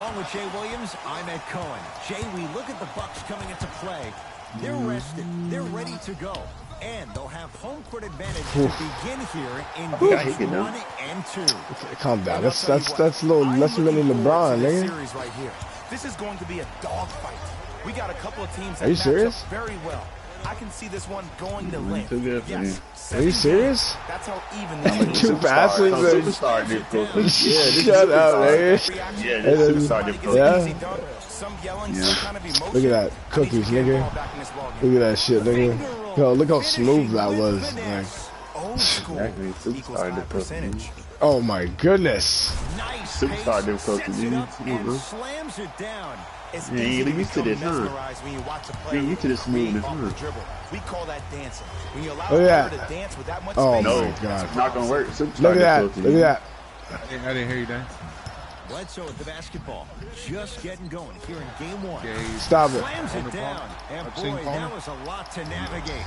Along with Jay Williams, I'm Ed Cohen. Jay, we look at the Bucks coming into play. They're rested. They're ready to go. And they'll have home court advantage to begin here in games 1 and 2. Calm down. That's a little less mini LeBron, nigga. Series right here. This is going to be a dogfight. We got a couple of teams that Are you serious? very well. I can see this one going to length. Yes. Are you serious? That's how even this Two passes and shut up, nigga. Yeah, this superstar difficult. Yeah. Look at that cookies, nigga. Look at that shit, nigga. Yo, look how smooth that was. Like, Exactly, superstar difficulty. oh my goodness. Superstar difficulty, dude. Slams it down. Yeah, you used to this, huh? You used to this smoothness, huh? We call that dancing. When you allow Look at to dance with that much Oh No, my god. it's not gonna work. Superstar Look at that. difficulty. Look at that. I didn't hear you, Dan. Bledsoe with the basketball. Just getting going here in game 1. Stop it. Slams it down. And boy, that was a lot to navigate.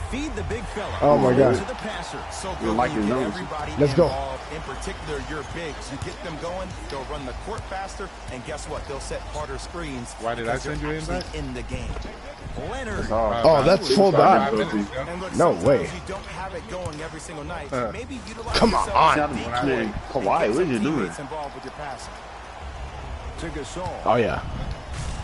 Feed the big fella. Oh my god. To the passer. So You like your nose. Let's go. In particular, your bigs. You get them going, they'll run the court faster, and guess what? They'll set harder screens. Why did I send you in that? In the game. Leonard. Oh, that's full dot. No way. You don't have it going every single night. Maybe utilize Come on. Man, Kawhi, what are you doing? Involved with your passing. To Gasol. Oh yeah.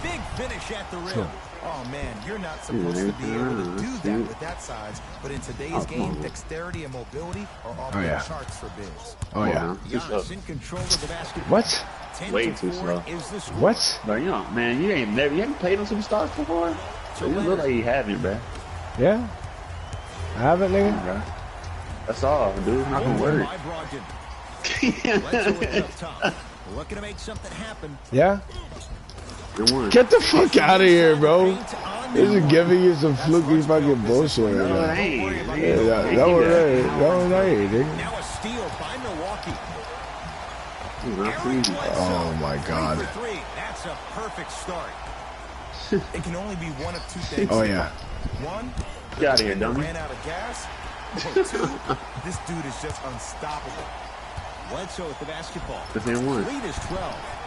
Big finish at the rim. Sure. Oh man, you're not supposed to be able to do that with that size. But in today's game, dexterity and mobility are off the charts for bigs. Oh yeah. Giannis in control of the basketball. What? 10 Way to too 4 slow. is the score. What? Bro, you know, man, you haven't played on Superstars before? So you look like you haven't, bro. Yeah. I haven't, nigga. Bro. That's all, dude. It's not gonna work. By Brogdon. Bledsoe with it up top. Looking to make something happen. Yeah. Good one. Get the fuck out of here, bro. This is giving you some fluky fucking bullshit right No, it now. ain't. Yeah, that was right. That was right, nigga. Now a steal by Milwaukee. Oh my god. For 3. That's a perfect start. It can only be one of two things. Oh yeah. One, Get out of here, dummy. ran out of gas. Or 2, this dude is just unstoppable. Bledsoe with the basketball. The same one. Lead is 12.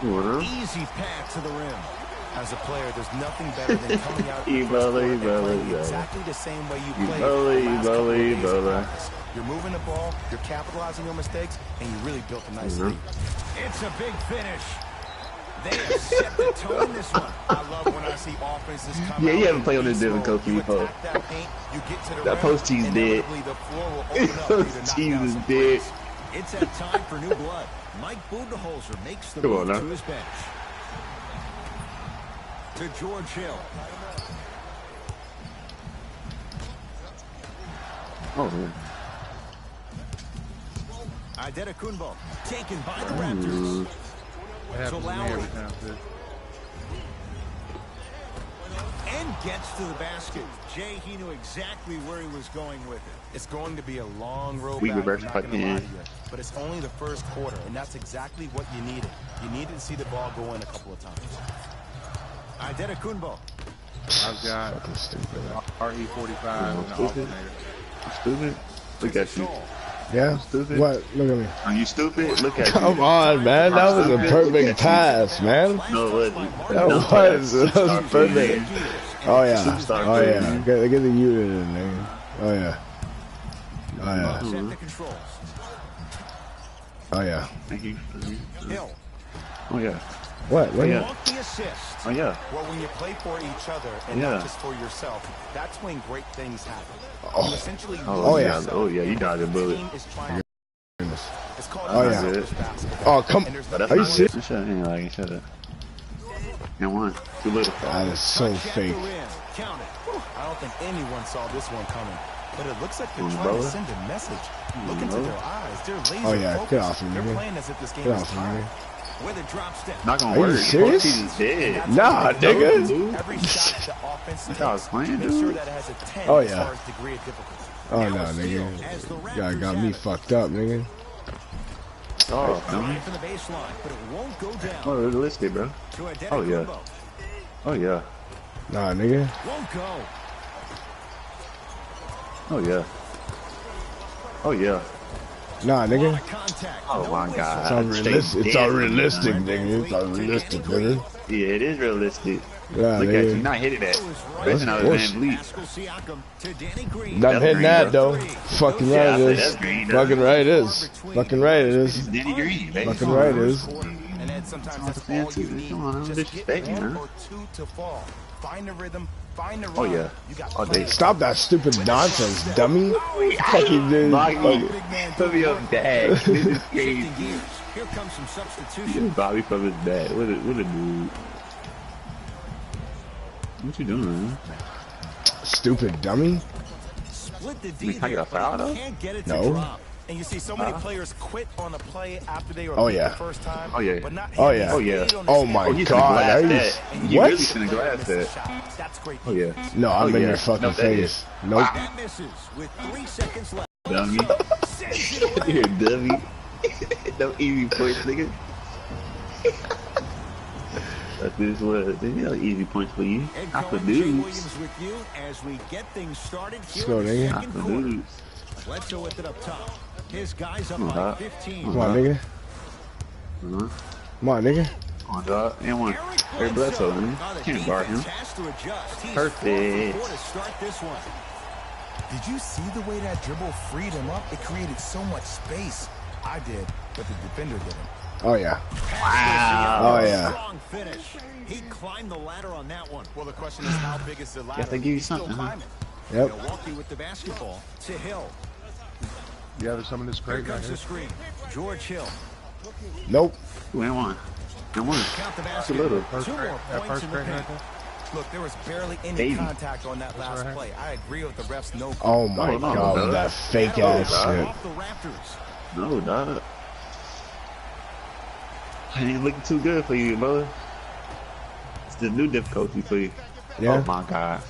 What up? Easy path to the rim. As a player, there's nothing better than coming out You the first bully, quarter and bully, playing bully. exactly the same way you You played bully, the last couple bully, of days of bully. practice. You're moving the ball, you're capitalizing on mistakes, and you really built a nice lead. It's a big finish. They have set the tone in this one. I love when I see offenses come Yeah, out you haven't and played on this be slow. difficulty You before. attack that paint, you get to the That rim, post team's and dead. inevitably the floor will open up for you to Post knock team down is some dead. threes. It's that time for new blood. Mike Budenholzer makes the Come on move now. to his bench. To George Hill. Oh, man. Antetokounmpo taken by the Raptors. What happens to me every time, too? And gets to the basket. Jay, he knew exactly where he was going with it. It's going to be a long road We back, reverse I'm not gonna lie fucking- to you. But it's only the first quarter, and that's exactly what you needed. You needed to see the ball go in a couple of times. Antetokounmpo. I've got Fucking stupid. RE45 and the alternator. Stupid? Look at you. Yeah? Stupid. What? Look at me. Are you stupid? Look at you. Come on, man. That was a perfect pass, man. No, it wasn't. That was perfect. Oh yeah. Superstar Oh yeah. baby. Get the unit in there. Oh yeah. Oh yeah. Set the controls. Oh yeah. Thank you. Hill. Oh, yeah. What? What? Yeah. Walk the assist. Oh, yeah. Well, when you play for each other and Yeah. not just for yourself, that's when great things happen. Oh. You essentially Oh, lose yeah. yourself. Oh, yeah. You dodged a The bullet. team is trying. It's called Oh, yeah. unselfish basketball. Oh come. And there's But that's Are you not serious? good. Shut up. Ain't like, shut up. And one. Too little. That is so Touch at fake. the rim. Count it. I don't think anyone saw this one coming. But it looks like they're Mm, trying brother. to send a message. Look into brother. their eyes. They're laser Oh yeah. focused. Get off me, They're nigga. playing as if this game Get is off me, tied. nigga. With a drop step. Not gonna Are you work. serious? He's dead. Nah, nigga. Every shot the offense takes, I was playing, make sure dude. that it has a 10 Oh, as yeah. far as degree of difficulty. Oh no, As the nigga. Raptors Got have me it. fucked up, nigga. Oh, dummy. Right from the baseline, but it won't go down. Oh, realistic, bro. To Oh, yeah. Antetokounmpo. Oh, yeah. Nah, nigga. Won't go. Oh, yeah. Oh, yeah. Nah, nigga. Oh my god. It's unrealistic, nigga. It's unrealistic, nigga. Yeah, it is realistic. Yeah, look nigga. at you not hitting that. That's bullshit. I'm That's hitting that though. Fucking right it is. Fucking right it is. Fucking right it is. Danny Green, baby. Fucking right it is. And then sometimes that's all you need. Just hit one or two to fall. Find the rhythm. Find the rhyme. Oh yeah. Oh, they stop that stupid nonsense, dummy. Fucking dude. Put me on dad. This is crazy. Here comes some substitution. Bobby from his dad. What a dude. What you doing, man? Stupid dummy. Split the D. Can't get it to no. drop. And you see so many players quit on a play after they were the first time. Oh yeah. But not oh yeah. Oh yeah. Oh my god. You really finna glass that. That's great. Oh yeah. No, I'm in your fucking face. Nope. That misses with 3 seconds left. Dummy. You're a dummy. No easy points, nigga. This was no easy points for you. I could do. with you as we get things started here. Let's go, nigga. I could do. Let's go with it up top. His guys up by 15. Come on, nigga. Come on, nigga. Come on, dog. And one. Eric Bledsoe, man. Can't guard him. Perfect. Did you see the way that dribble freed him up? It created so much space. I did, but the defender didn't. Oh yeah. Wow. Oh yeah. Strong finish. He climbed the ladder on that one. Well, the question is, how big is the ladder? Guess they give you something, huh? Yep. Milwaukee with the basketball to Hill. Yeah, there's some of this great right The here. screen. George Hill. Nope. Who ain't one? And one. Count the That's a basket. little. First 2 great, more that points first in the great paint. right there. Look, there was barely any Baby. contact on that last right. play. I agree with the refs. No. Oh my god, with that fake ass shit. Off the Raptors. No, dog. I ain't looking too good for you, brother. It's the new difficulty for you. Yeah. Oh my god.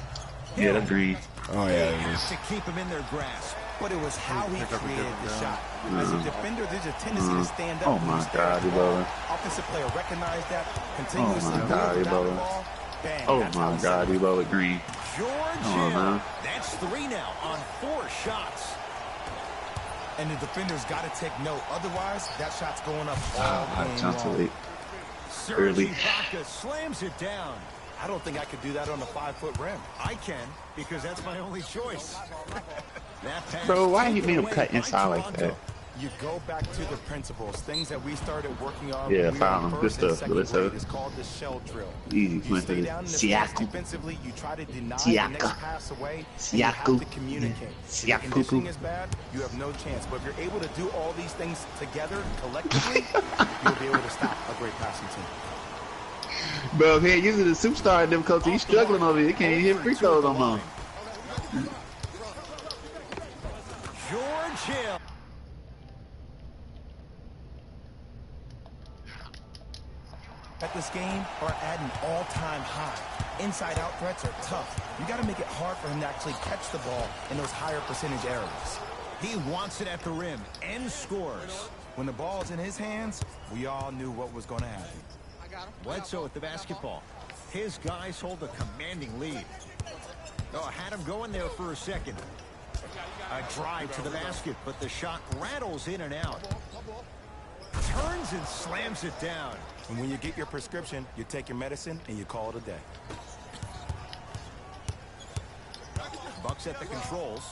Yeah, that's green. Oh yeah, it Has is. to keep him in their grasp. But it was how he created the shot. As a defender, there's a tendency to stand up. Oh when my you stay god, at the you ball. brother. Offensive player recognized that. Oh Continuously my god, you without the brother. ball. Bang, Oh that's how my he god, set you it. brother green. George Oh, Hill. man. That's 3 now on 4 shots. And the defender's got to take note. Otherwise, that shot's going up all I game jumped too long. late. Serge Early. Ibaka slams it down. I don't think I could do that on a 5-foot rim. I can, because that's my only choice. That pass Bro, why you taken made him away cut by inside like Toronto. that? You go back to the principles, things that we started working on Yeah, when we found were him. in Good first and stuff. second Good stuff. grade. It's called the shell drill. Easy. You Went stay to down in the fence Siakam. defensively, you try to deny the Siakam. next pass away, and you have Siakam. to communicate. If the Siakam. conditioning is bad, you have no chance. But if you're able to do all these things together, collectively, you'll be able to stop a great passing team. Bro, if he ain't using the superstar difficulty, he's struggling over here. He can't even hit free throws no more. George Hill. At this game are at an all-time high. Inside-out threats are tough. You got to make it hard for him to actually catch the ball in those higher percentage areas. He wants it at the rim and scores. When the ball's in his hands, we all knew what was going to happen. Bledsoe with the basketball. His guys hold a commanding lead. Oh, had him going there for a second. A drive to the basket, but the shot rattles in and out. Turns and slams it down. And when you get your prescription, you take your medicine and you call it a day. Bucks at the controls.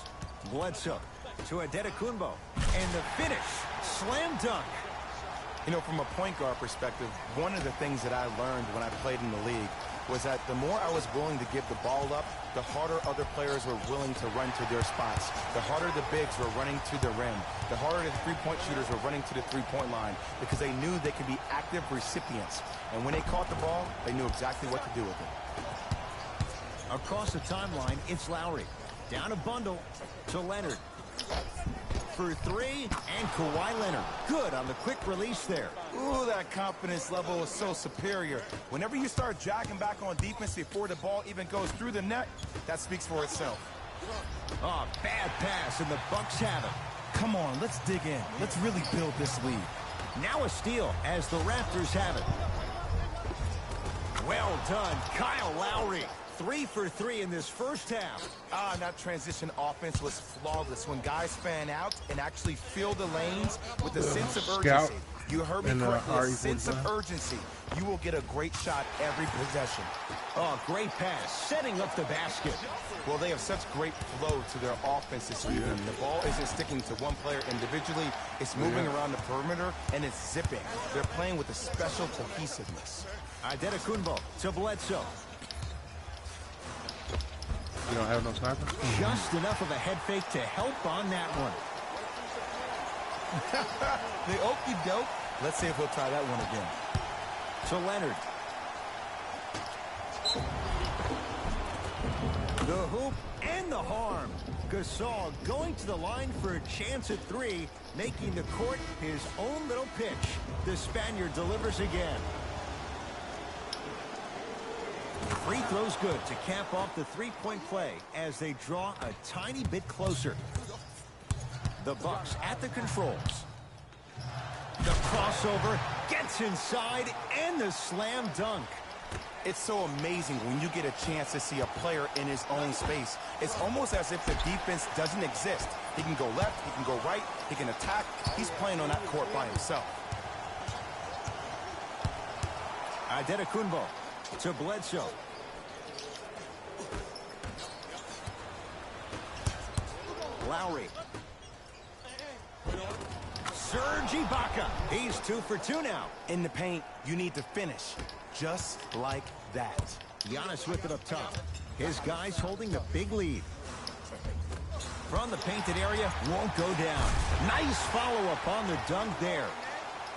Bledsoe to Adetokunbo. And the finish. Slam dunk. You know, from a point guard perspective, one of the things that I learned when I played in the league was that the more I was willing to give the ball up, the harder other players were willing to run to their spots. The harder the bigs were running to the rim. The harder the three-point shooters were running to the three-point line because they knew they could be active recipients. And when they caught the ball, they knew exactly what to do with it. Across the timeline, it's Lowry. Down a bundle to Leonard. For 3, and Kawhi Leonard. Good on the quick release there. Ooh, that confidence level is so superior. Whenever you start dragging back on defense before the ball even goes through the net, that speaks for itself. Oh, bad pass, and the Bucks have it. Come on, let's dig in. Let's really build this lead. Now a steal as the Raptors have it. Well done, Kyle Lowry. 3 for 3 in this first half. That transition offense was flawless. When guys fan out and actually fill the lanes with a sense of urgency. You heard me correctly, a sense of urgency. You will get a great shot every possession. Oh, great pass, setting up the basket. Well, they have such great flow to their offense this evening. The ball isn't sticking to one player individually. It's moving around the perimeter, and it's zipping. They're playing with a special cohesiveness. Antetokounmpo to Bledsoe. You don't have no sniper? Just enough of a head fake to help on that one. The okie doke. Let's see if he'll try that one again. To Leonard. The hoop and the harm. Gasol going to the line for a chance at 3, making the court his own little pitch. The Spaniard delivers again. Free throw's good to cap off the three-point play as they draw a tiny bit closer. The Bucks at the controls. The crossover gets inside and the slam dunk. It's so amazing when you get a chance to see a player in his own space. It's almost as if the defense doesn't exist. He can go left, he can go right, he can attack. He's playing on that court by himself. Antetokounmpo to Bledsoe. Lowry. Serge Ibaka. He's 2 for 2 now. In the paint, you need to finish just like that. Giannis with it up top. His guys holding the big lead. From the painted area, won't go down. Nice follow-up on the dunk there.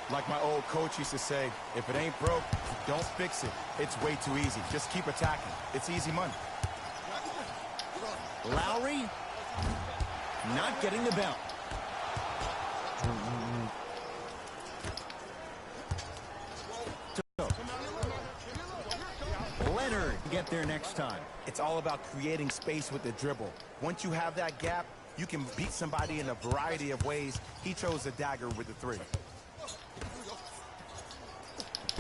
Like my old coach used to say, if it ain't broke, don't fix it. It's way too easy. Just keep attacking. It's easy money. Lowry not getting the belt. Leonard get there next time. It's all about creating space with the dribble. Once you have that gap, you can beat somebody in a variety of ways. He chose the dagger with the 3.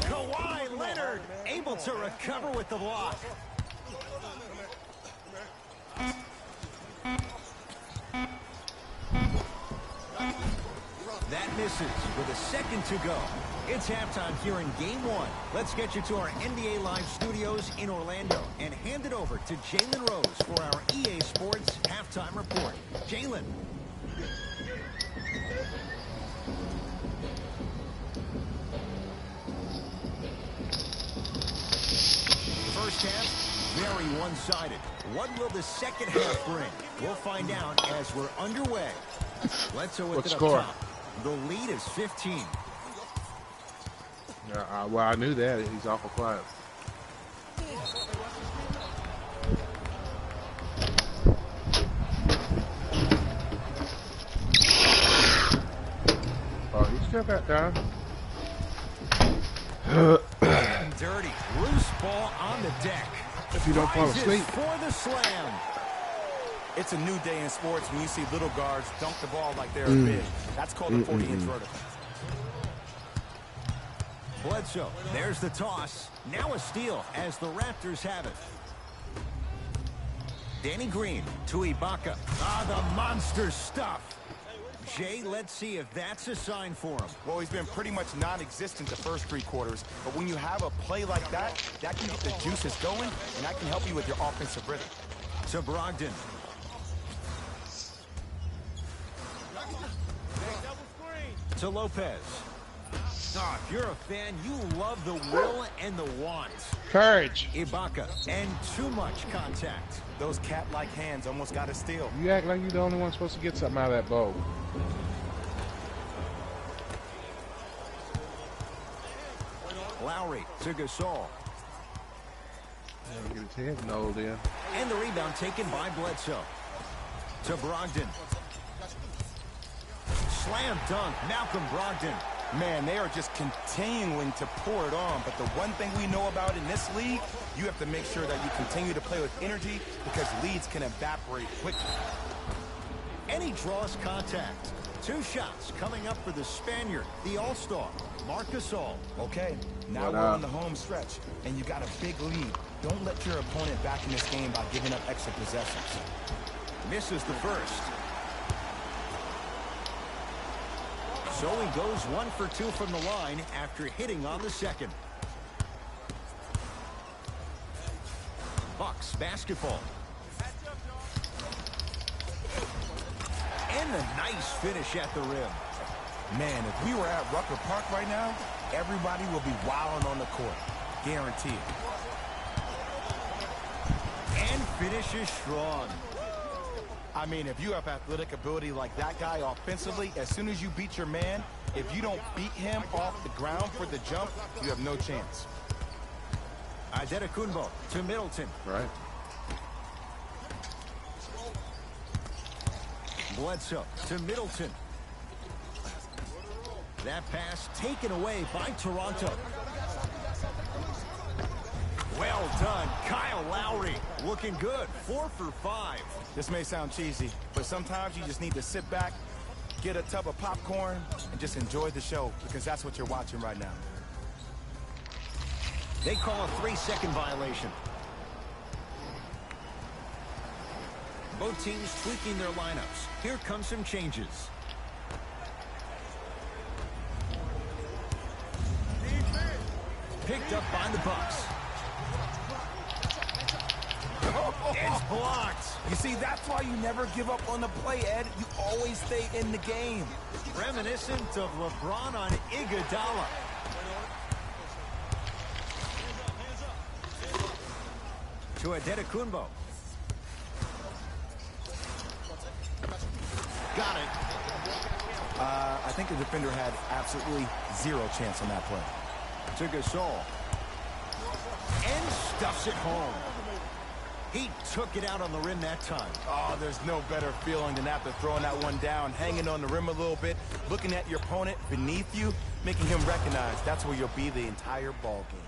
Kawhi Leonard able to recover with the block. That misses with a second to go. It's halftime here in Game 1. Let's get you to our NBA Live studios in Orlando and hand it over to Jalen Rose for our EA Sports halftime report. Jalen. First half, very one-sided. What will the second half bring? We'll find out as we're underway. Bledsoe with it up top. The lead is 15. Well, I knew that. He's awful quiet. Oh, he still got down. Dirty. Loose ball on the deck. If you don't fall asleep. For the slam. It's a new day in sports when you see little guards dunk the ball like they're big. That's called a 40-inch vertical. Bledsoe, there's the toss. Now a steal as the Raptors have it. Danny Green to Ibaka. The monster stuff. Jay, let's see if that's a sign for him. Well, he's been pretty much non-existent the first 3 quarters, but when you have a play like that, that can get the juices going, and that can help you with your offensive rhythm. To Brogdon. To Lopez. If you're a fan, you love the will and the want. Courage. Ibaka, and too much contact. Those cat-like hands almost got a steal. You act like you're the only one supposed to get something out of that bowl. Lowry to Gasol. Get his head knolled in. And the rebound taken by Bledsoe. To Brogdon. Slam dunk, Malcolm Brogdon. Man, they are just continuing to pour it on. But the one thing we know about in this league, you have to make sure that you continue to play with energy because leads can evaporate quickly. And he draws contact. 2 shots coming up for the Spaniard, the All-Star, Marcus All. Okay, now we're on the home stretch, and you got a big lead. Don't let your opponent back in this game by giving up extra possessions. Misses the first. So he goes 1 for 2 from the line after hitting on the second. Bucks basketball. And a nice finish at the rim. Man, if we were at Rucker Park right now, everybody will be wilding on the court. Guaranteed. And finishes strong. I mean, if you have athletic ability like that guy offensively, as soon as you beat your man, if you don't beat him off the ground for the jump, you have no chance. Adetokunbo to Middleton. Right. Bledsoe to Middleton. That pass taken away by Toronto. Well done, Kyle Lowry. Looking good, 4 for 5. This may sound cheesy, but sometimes you just need to sit back, get a tub of popcorn, and just enjoy the show, because that's what you're watching right now. They call a 3-second violation. Both teams tweaking their lineups. Here come some changes. Picked up by the Bucks. It's blocked. You see, that's why you never give up on the play, Ed. You always stay in the game. Reminiscent of LeBron on Iguodala. To Adetokunbo. Got it. I think the defender had absolutely 0 chance on that play. To Gasol. And stuffs it home. He took it out on the rim that time. Oh, there's no better feeling than after throwing that one down, hanging on the rim a little bit, looking at your opponent beneath you, making him recognize that's where you'll be the entire ball game.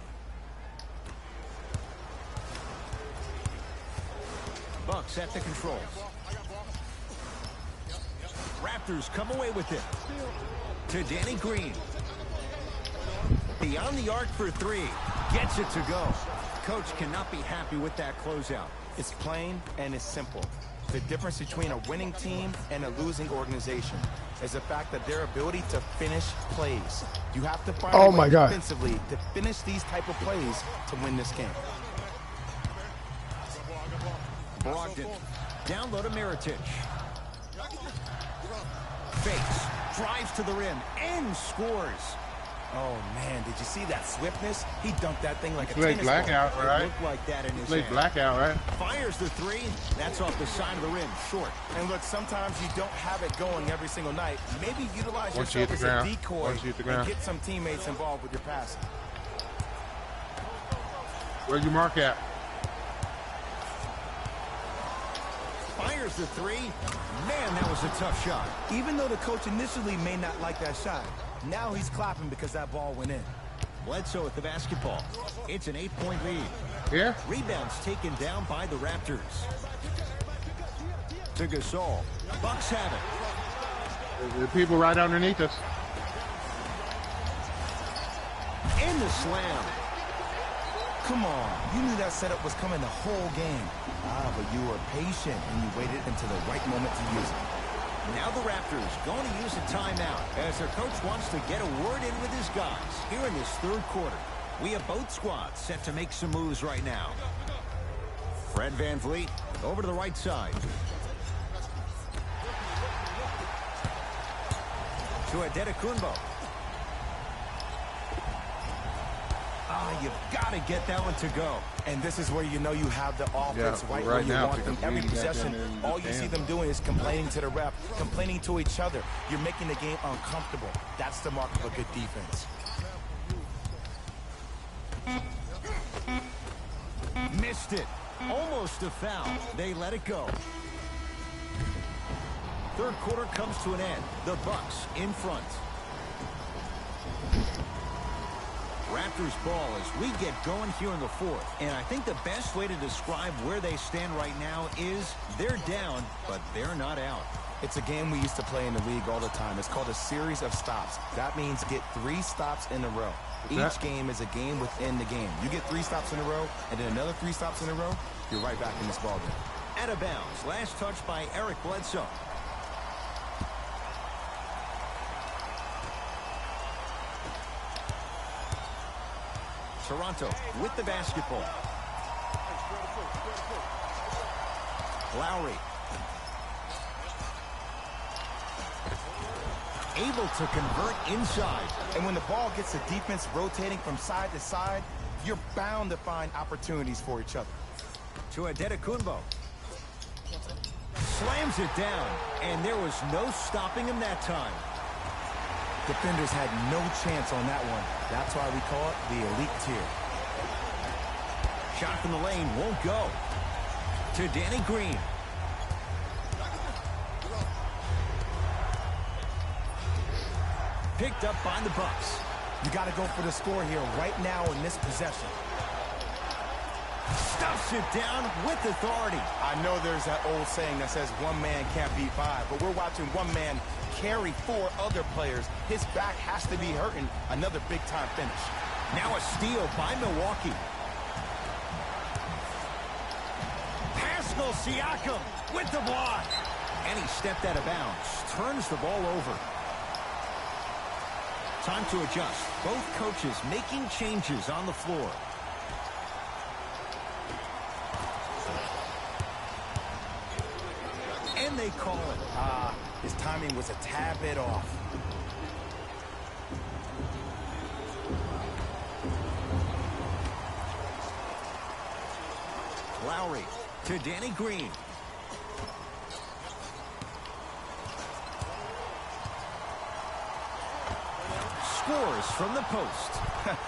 Bucks at the controls. Raptors come away with it. To Danny Green. Beyond the arc for 3. Gets it to go. Coach cannot be happy with that closeout. It's plain and it's simple. The difference between a winning team and a losing organization is the fact that their ability to finish plays. You have to find a way defensively to finish these type of plays to win this game. Brogdon. Down low to Mirotic. Fakes. Drives to the rim and scores. Oh, man, did you see that swiftness? He dunked that thing like a Played tennis blackout, ball. right? It looked like that in his Played hand. blackout, right? Fires the 3. That's off the side of the rim. Short. And look, sometimes you don't have it going every single night. Maybe utilize Once you yourself hit the as ground. a decoy Once you hit the and ground. get some teammates involved with your passing. Where'd you mark at? Fires the 3. Man, that was a tough shot. Even though the coach initially may not like that shot, now he's clapping because that ball went in. Bledsoe at the basketball. It's an 8-point lead. Here? Rebounds taken down by the Raptors. To Gasol. Bucks have it. The people right underneath us. And the slam. Come on, you knew that setup was coming the whole game. But you were patient and you waited until the right moment to use it. Now the Raptors going to use a timeout as their coach wants to get a word in with his guys here in this 3rd quarter. We have both squads set to make some moves right now. Fred VanVleet over to the right side. To Adetokunbo. You've got to get that one to go. And this is where you know you have the offense right where you want them. Every possession, all you see them doing is complaining to the ref, complaining to each other. You're making the game uncomfortable. That's the mark of a good defense. Missed it. Almost a foul. They let it go. 3rd quarter comes to an end. The Bucks in front. Raptors ball as we get going here in the 4th. And I think the best way to describe where they stand right now is they're down, but they're not out. It's a game we used to play in the league all the time. It's called a series of stops. That means get 3 stops in a row. Each game is a game within the game. You get 3 stops in a row, and then another 3 stops in a row, you're right back in this ballgame. Out of bounds. Last touch by Eric Bledsoe. Toronto with the basketball. Lowry. Able to convert inside. And when the ball gets the defense rotating from side to side, you're bound to find opportunities for each other. To Adetokunbo. Slams it down, and there was no stopping him that time. Defenders had no chance on that one. That's why we call it the elite tier. Shot from the lane won't go. To Danny Green. Picked up by the Bucks. You got to go for the score here right now in this possession. Stuffs it down with authority. I know there's that old saying that says one man can't beat 5, but we're watching one man carry 4 other players. His back has to be hurting. Another big-time finish. Now a steal by Milwaukee. Pascal Siakam with the block. And he stepped out of bounds. Turns the ball over. Time to adjust. Both coaches making changes on the floor. And they call it. His timing was a tad bit off. Lowry to Danny Green. Scores from the post.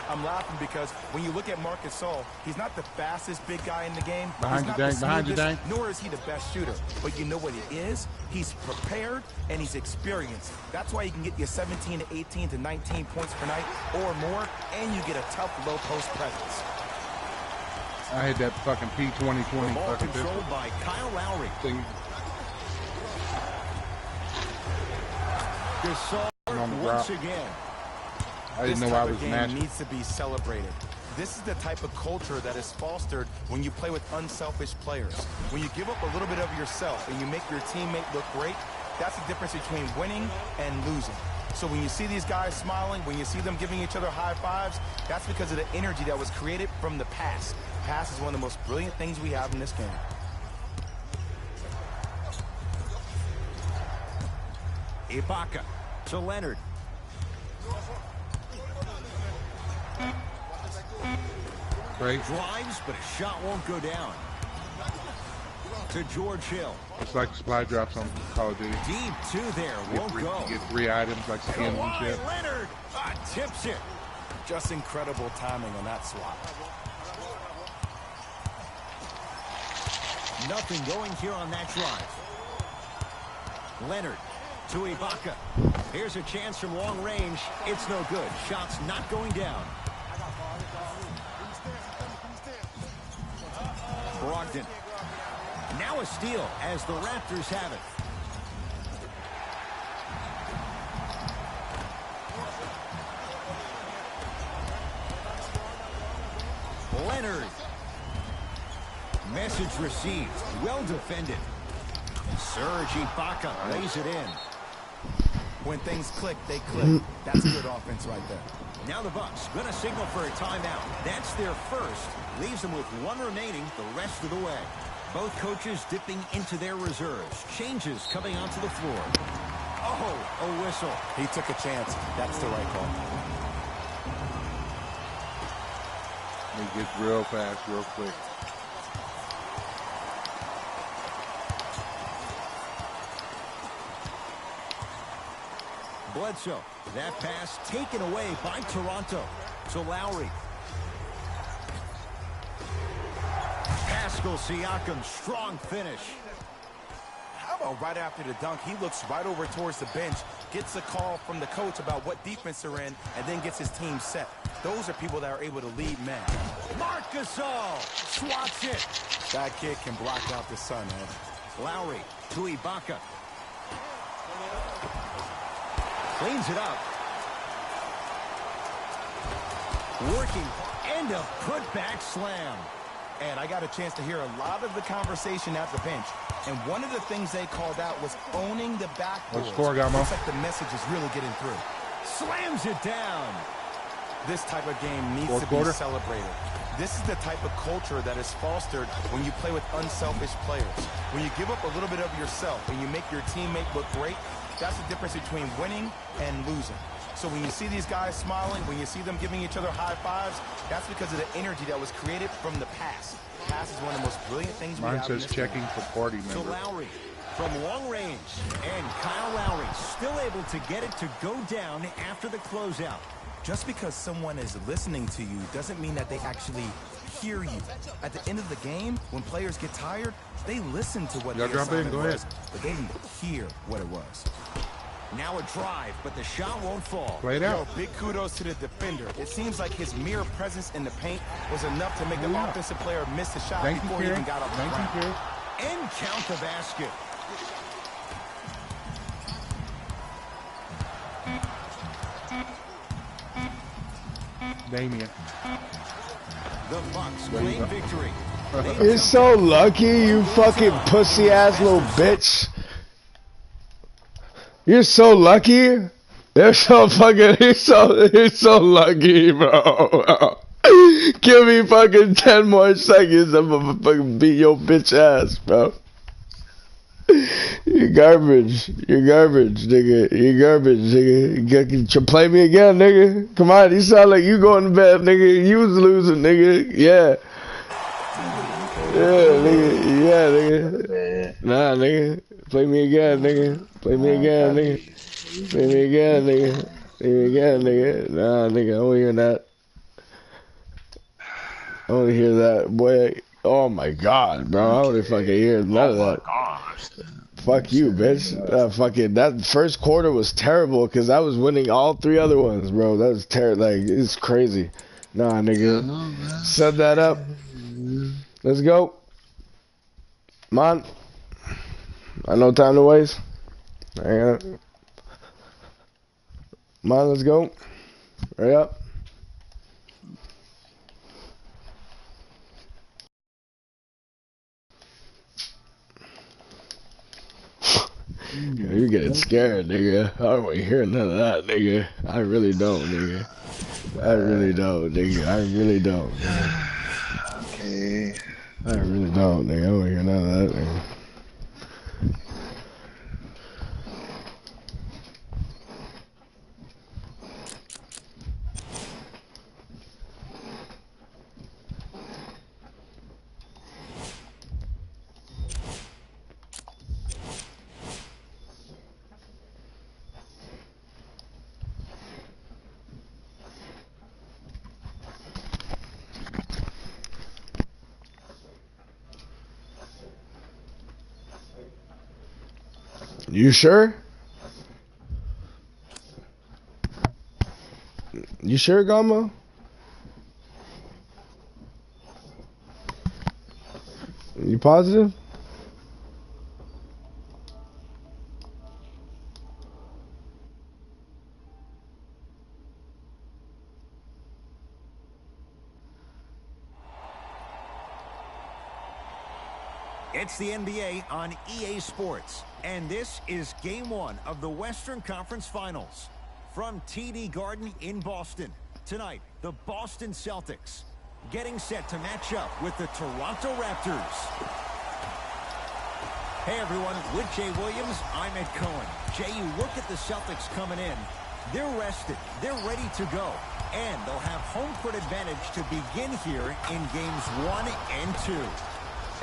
I'm laughing because when you look at Marc Gasol, he's not the fastest big guy in the game. Behind you, Dank. Behind you, Dank. Nor is he the best shooter. But you know what he is? He's prepared and he's experienced. That's why he can get you 17 to 18 to 19 points per night or more, and you get a tough low post presence. I hit that fucking P2020 Ball fucking controlled pistol by Kyle Lowry. thing. Gasol once again. I didn't know I was game matching. needs to be celebrated. This is the type of culture that is fostered when you play with unselfish players. When you give up a little bit of yourself and you make your teammate look great, that's the difference between winning and losing. So when you see these guys smiling, when you see them giving each other high fives, that's because of the energy that was created from the pass. Pass is one of the most brilliant things we have in this game. Ibaka to Leonard. Great. Drives, but a shot won't go down. To George Hill. It's like supply drops on Call of Duty. Deep 2 there, won't go. You get 3 items like skins and shit. Leonard tips it. Just incredible timing on that swap. Nothing going here on that drive. Leonard to Ibaka. Here's a chance from long range. It's no good. Shot's not going down. Brogdon. Now a steal as the Raptors have it. Leonard. Message received. Well defended. Serge Ibaka lays it in. When things click, they click. That's good offense right there. Now the Bucks going to signal for a timeout. That's their first. Leaves them with 1 remaining the rest of the way. Both coaches dipping into their reserves. Changes coming onto the floor. Oh, a whistle. He took a chance. That's the right call. It gets real fast, real quick. Bledsoe. That pass taken away by Toronto. To Lowry. Pascal Siakam, strong finish. How about right after the dunk, he looks right over towards the bench, gets a call from the coach about what defense they're in, and then gets his team set. Those are people that are able to lead men. Marc Gasol swats it. That kid can block out the sun, man. Lowry to Ibaka. Cleans it up. Working and a putback slam. And I got a chance to hear a lot of the conversation at the bench. And one of the things they called out was owning the backboard. What score, Gamo? Looks like the message is really getting through. Slams it down. This type of game needs to be celebrated. This is the type of culture that is fostered when you play with unselfish players. When you give up a little bit of yourself and you make your teammate look great, that's the difference between winning and losing. So when you see these guys smiling, when you see them giving each other high fives, that's because of the energy that was created from the pass. Pass is one of the most brilliant things we have. Mine says checking for party member. To Lowry from long range. And Kyle Lowry still able to get it to go down after the closeout. Just because someone is listening to you doesn't mean that they actually hear you. At the end of the game, when players get tired, they listen to what the assignment was, but they didn't hear what it was. Now a drive, but the shot won't fall. Play it out. Big kudos to the defender. It seems like his mere presence in the paint was enough to make the offensive player miss the shot before he even got up the ground. And count the basket. Damian. The Bucks claim victory. You're so lucky, you fucking pussy ass little bitch. You're so lucky. You're so fucking. You're so lucky, bro. Give me fucking 10 more seconds. I'm gonna fucking beat your bitch ass, bro. You're garbage. You're garbage, nigga. You're garbage, nigga. You play me again, nigga. Come on, you sound like you going to bed, nigga. You was losing, nigga. Yeah. Yeah, nigga. Yeah, nigga. Nah, nigga. Play me again, nigga. Play me again, nigga. Play me again, nigga. Play me again, nigga. Nah, nigga. I don't hear that. I don't hear that, boy. Oh my god, bro. I don't fucking hear none of that. Fuck you, bitch. That first quarter was terrible because I was winning all 3 other ones, bro. That was terrible. Like, it's crazy. Nah, nigga. Set that up. Let's go. Come on. I no time to waste. Hang on. Come on, let's go. Hurry up. You're getting scared, nigga. I don't want to hear none of that, nigga. I really don't, nigga. I really don't, nigga. I really don't, nigga. Okay. I really don't, nigga. I don't want to hear none of that, nigga. You sure? You sure, Gama? You positive? It's the NBA on EA Sports, and this is Game 1 of the Western Conference Finals. From TD Garden in Boston, tonight, the Boston Celtics getting set to match up with the Toronto Raptors. Hey everyone, with Jay Williams, I'm Ed Cohen. Jay, you look at the Celtics coming in. They're rested, they're ready to go, and they'll have home court advantage to begin here in games 1 and 2.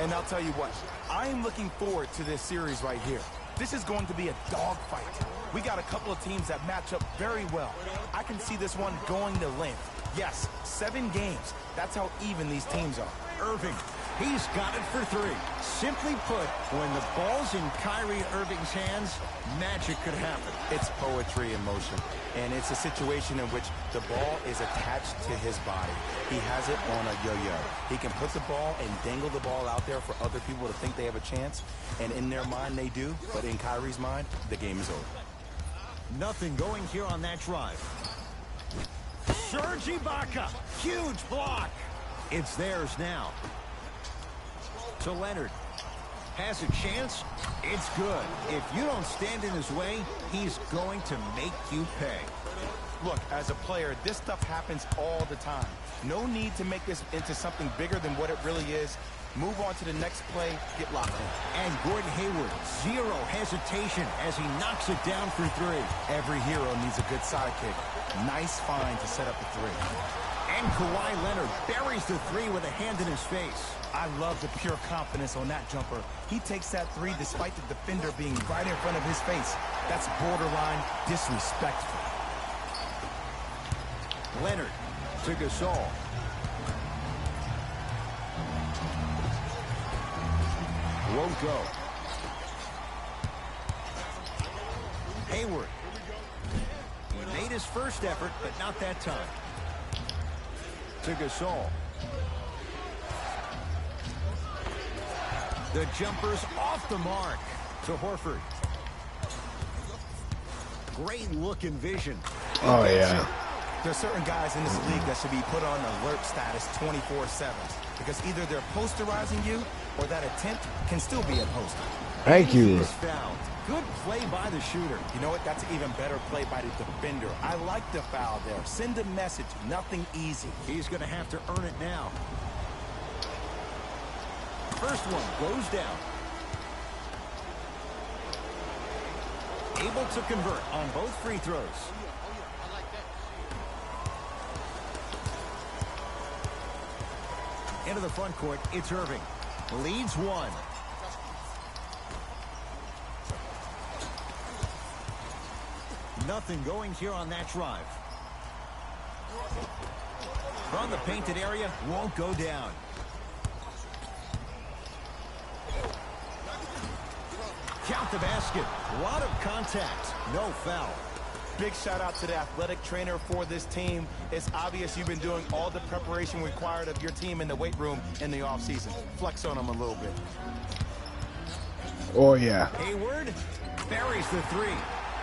And I'll tell you what, I am looking forward to this series right here. This is going to be a dogfight. We got a couple of teams that match up very well. I can see this one going to length. Yes, 7 games. That's how even these teams are. Irving, he's got it for 3. Simply put, when the ball's in Kyrie Irving's hands, magic could happen. It's poetry in motion, and it's a situation in which the ball is attached to his body. He has it on a yo-yo. He can put the ball and dangle the ball out there for other people to think they have a chance, and in their mind they do, but in Kyrie's mind, the game is over. Nothing going here on that drive. Serge Ibaka, huge block. It's theirs now. To Leonard. Has a chance. It's good. If you don't stand in his way, he's going to make you pay. Look, as a player, this stuff happens all the time. No need to make this into something bigger than what it really is. Move on to the next play, get locked in. And Gordon Hayward, zero hesitation as he knocks it down for three. Every hero needs a good sidekick. Nice find to set up the three. And Kawhi Leonard buries the three with a hand in his face. I love the pure confidence on that jumper. He takes that three despite the defender being right in front of his face. That's borderline disrespectful. Leonard to Gasol. Won't go. Hayward. He made his first effort, but not that time. To Gasol. The jumper's off the mark. To Horford. Great look and vision. Oh, yeah. There's certain guys in this league that should be put on alert status 24/7 because either they're posterizing you or that attempt can still be a poster. Thank you. He's fouled. Good play by the shooter. You know what? That's an even better play by the defender. I like the foul there. Send a message. Nothing easy. He's going to have to earn it now. First one goes down. Able to convert on both free throws. Into the front court, it's Irving. Leads one. Nothing going here on that drive. From the painted area, won't go down. Count the basket. A lot of contact. No foul. Big shout out to the athletic trainer for this team. It's obvious you've been doing all the preparation required of your team in the weight room in the offseason. Flex on them a little bit. Oh, yeah. Hayward buries the three.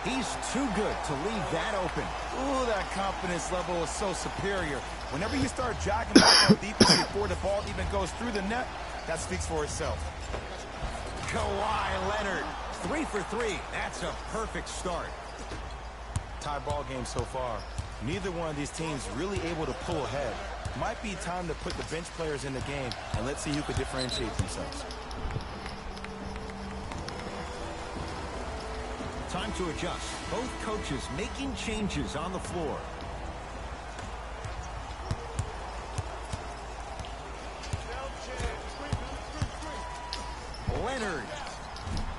He's too good to leave that open. Ooh, that confidence level is so superior. Whenever you start jogging back on defense before the ball even goes through the net, that speaks for itself. Kawhi Leonard, 3 for 3. That's a perfect start. Tie ball game so far. Neither one of these teams really able to pull ahead. Might be time to put the bench players in the game, and let's see who could differentiate themselves. Time to adjust. Both coaches making changes on the floor. Leonard.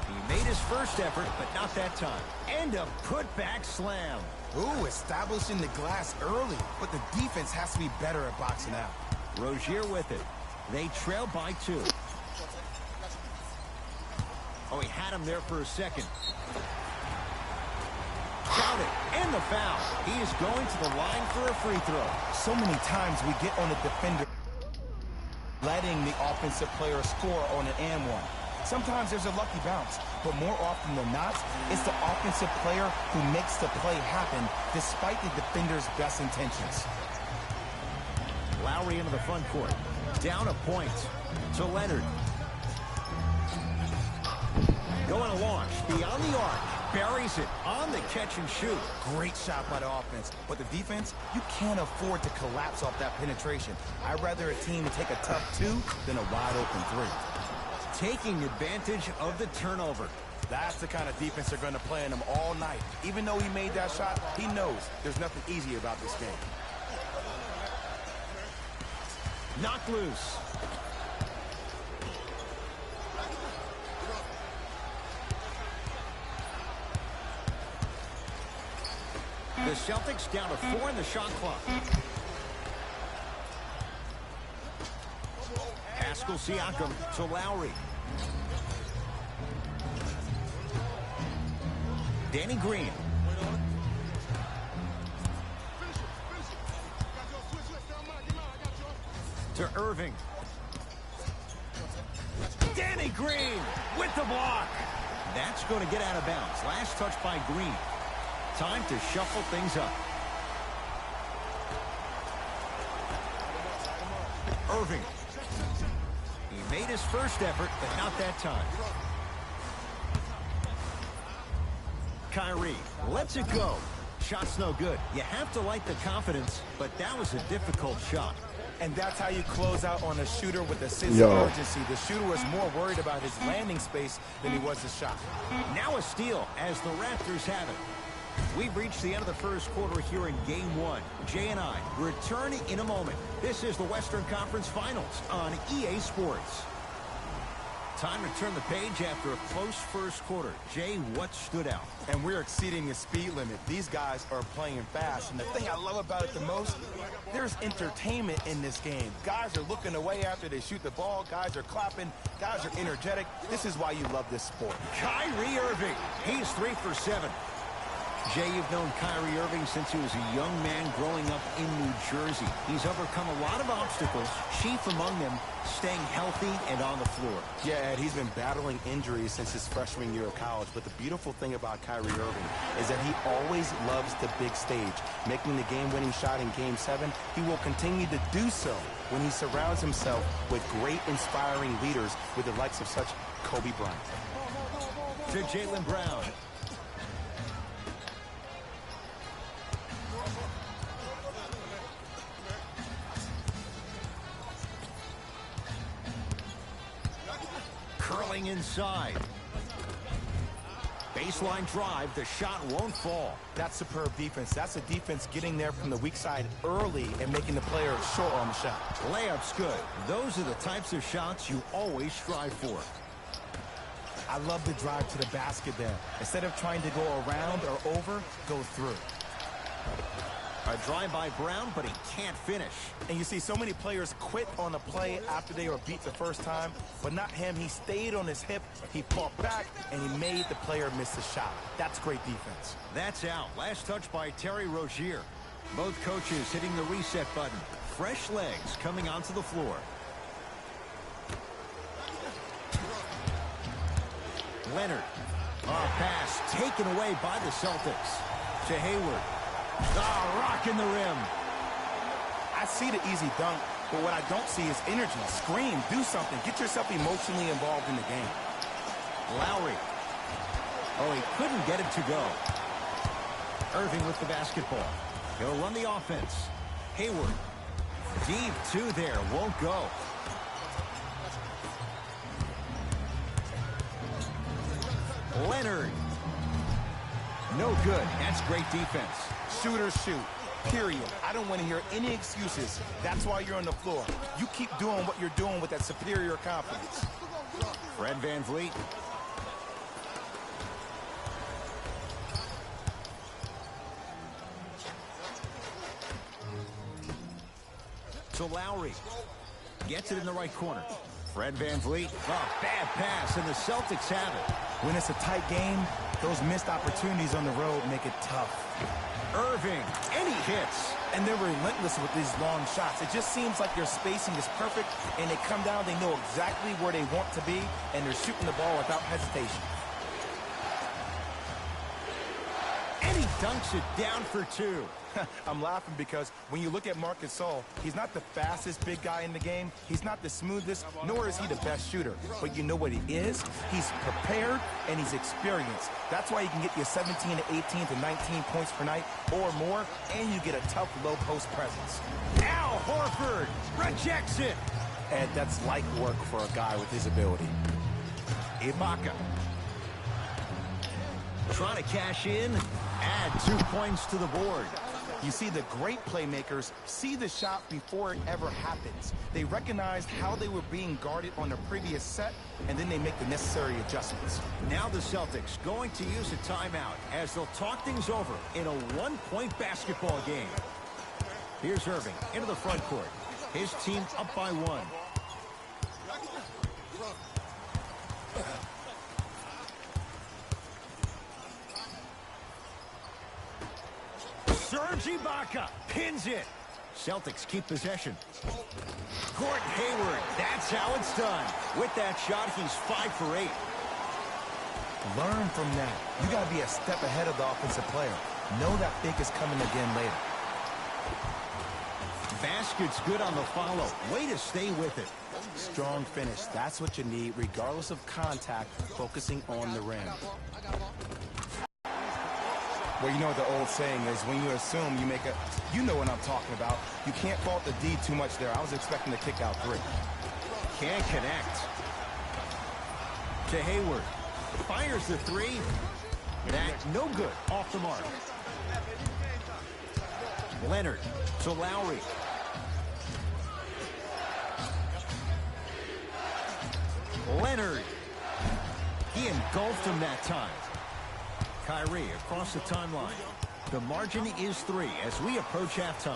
He made his first effort, but not that time. And a putback slam. Ooh, establishing the glass early, but the defense has to be better at boxing out. Rozier with it. They trail by 2. Oh, he had him there for a second. Count it, and the foul. He is going to the line for a free throw. So many times we get on the defender, letting the offensive player score on an and one. Sometimes there's a lucky bounce, but more often than not, it's the offensive player who makes the play happen despite the defender's best intentions. Lowry into the front court. Down a point to Leonard. Going to launch beyond the arc. Buries it on the catch and shoot. Great shot by the offense, but the defense, you can't afford to collapse off that penetration. I'd rather a team take a tough 2 than a wide open 3. Taking advantage of the turnover. That's the kind of defense they're going to play in him all night. Even though he made that shot, he knows there's nothing easy about this game. Knocked loose. The Celtics down to 4 in the shot clock. Pascal Siakam to Lowry. Danny Green. To Irving. Danny Green with the block. That's going to get out of bounds. Last touch by Green. time to shuffle things up. Irving. He made his first effort, but not that time. Kyrie lets it go. Shot's no good. You have to like the confidence, but that was a difficult shot. And that's how you close out on a shooter with a sense of urgency. The shooter was more worried about his landing space than he was his shot. Now a steal as the Raptors have it. We've reached the end of the first quarter here in Game 1. Jay and I return in a moment. This is the Western Conference Finals on EA Sports. Time to turn the page after a close first quarter. Jay, what stood out? And we're exceeding the speed limit. These guys are playing fast. And the thing I love about it the most, there's entertainment in this game. Guys are looking away after they shoot the ball. Guys are clapping. Guys are energetic. This is why you love this sport. Kyrie Irving. He's 3 for 7. Jay, you've known Kyrie Irving since he was a young man growing up in New Jersey. He's overcome a lot of obstacles, chief among them staying healthy and on the floor. Yeah, Ed, he's been battling injuries since his freshman year of college, but the beautiful thing about Kyrie Irving is that he always loves the big stage. Making the game-winning shot in Game 7, he will continue to do so when he surrounds himself with great, inspiring leaders with the likes of such Kobe Bryant. To Jaylen Brown. Curling inside. Baseline drive, the shot won't fall. That's superb defense. That's a defense getting there from the weak side early and making the player short on the shot. Layup's good. Those are the types of shots you always strive for. I love the drive to the basket there. Instead of trying to go around or over, go through. A drive by Brown, but he can't finish. And you see so many players quit on a play after they were beat the first time, but not him. He stayed on his hip, he fought back, and he made the player miss the shot. That's great defense. That's out. Last touch by Terry Rozier. Both coaches hitting the reset button. Fresh legs coming onto the floor. Leonard. Pass taken away by the Celtics. To Hayward. Rocking the rim. I see the easy dunk, but what I don't see is energy. Scream, do something. Get yourself emotionally involved in the game. Lowry. Oh, he couldn't get it to go. Irving with the basketball. He'll run the offense. Hayward. Deep two there. Won't go. Leonard. No good. That's great defense. Shooters shoot, period. I don't want to hear any excuses. That's why you're on the floor. You keep doing what you're doing with that superior confidence. Fred VanVleet. To Lowry. Gets it in the right corner. Fred VanVleet. Bad pass, and the Celtics have it. When it's a tight game, those missed opportunities on the road make it tough. Irving, and he hits. And they're relentless with these long shots. It just seems like their spacing is perfect, and they come down, they know exactly where they want to be, and they're shooting the ball without hesitation. And he dunks it down for 2. I'm laughing because when you look at Marc Gasol, he's not the fastest big guy in the game. He's not the smoothest, nor is he the best shooter. But you know what he is? He's prepared and he's experienced. That's why he can get you 17 to 18 to 19 points per night or more, and you get a tough low post presence. Al Horford rejects it. And that's light work for a guy with his ability. Ibaka. Trying to cash in, add 2 points to the board. You see, the great playmakers see the shot before it ever happens. They recognized how they were being guarded on the previous set, and then they make the necessary adjustments. Now the Celtics going to use a timeout as they'll talk things over in a 1-point basketball game. Here's Irving into the front court. His team up by 1. Serge Ibaka pins it. Celtics keep possession. Gordon Hayward, that's how it's done. With that shot, he's 5 for 8. Learn from that. You got to be a step ahead of the offensive player. Know that big is coming again later. Basket's good on the follow. Way to stay with it. Strong finish. That's what you need, regardless of contact, focusing on the rim. Well, you know what the old saying is, when you assume you make a... You know what I'm talking about. You can't fault the D too much there. I was expecting to kick out 3. Can't connect. To Hayward. Fires the 3. That's no good. Off the mark. Leonard to Lowry. Leonard. He engulfed him that time. Kyrie across the timeline. The margin is 3 as we approach halftime.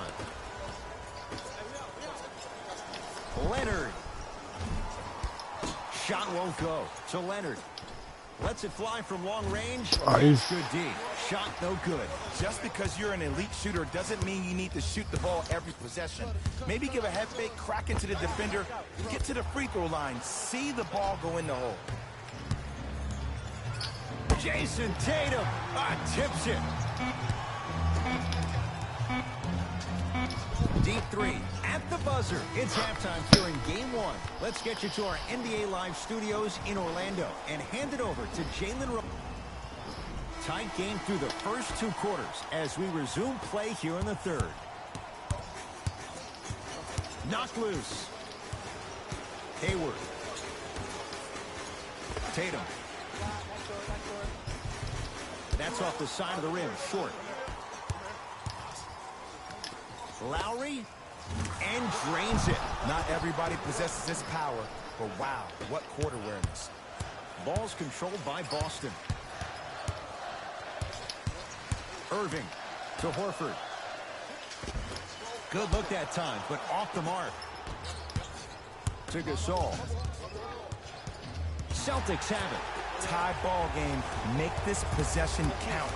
Leonard. Shot won't go. To Leonard. Lets it fly from long range. Nice. Good D. Shot no good. Just because you're an elite shooter doesn't mean you need to shoot the ball every possession. Maybe give a head fake, crack into the defender, get to the free throw line, see the ball go in the hole. Jason Tatum tips it. Deep 3 at the buzzer. It's halftime here in Game 1. Let's get you to our NBA Live studios in Orlando and hand it over to Jalen. Tight game through the first 2 quarters as we resume play here in the third. Knocked loose. Hayward. Tatum. That's off the side of the rim, short. Lowry, and drains it. Not everybody possesses this power, but wow, what court awareness. Ball's controlled by Boston. Irving to Horford. Good look that time, but off the mark. To Gasol. Celtics have it. Tie ball game. Make this possession count.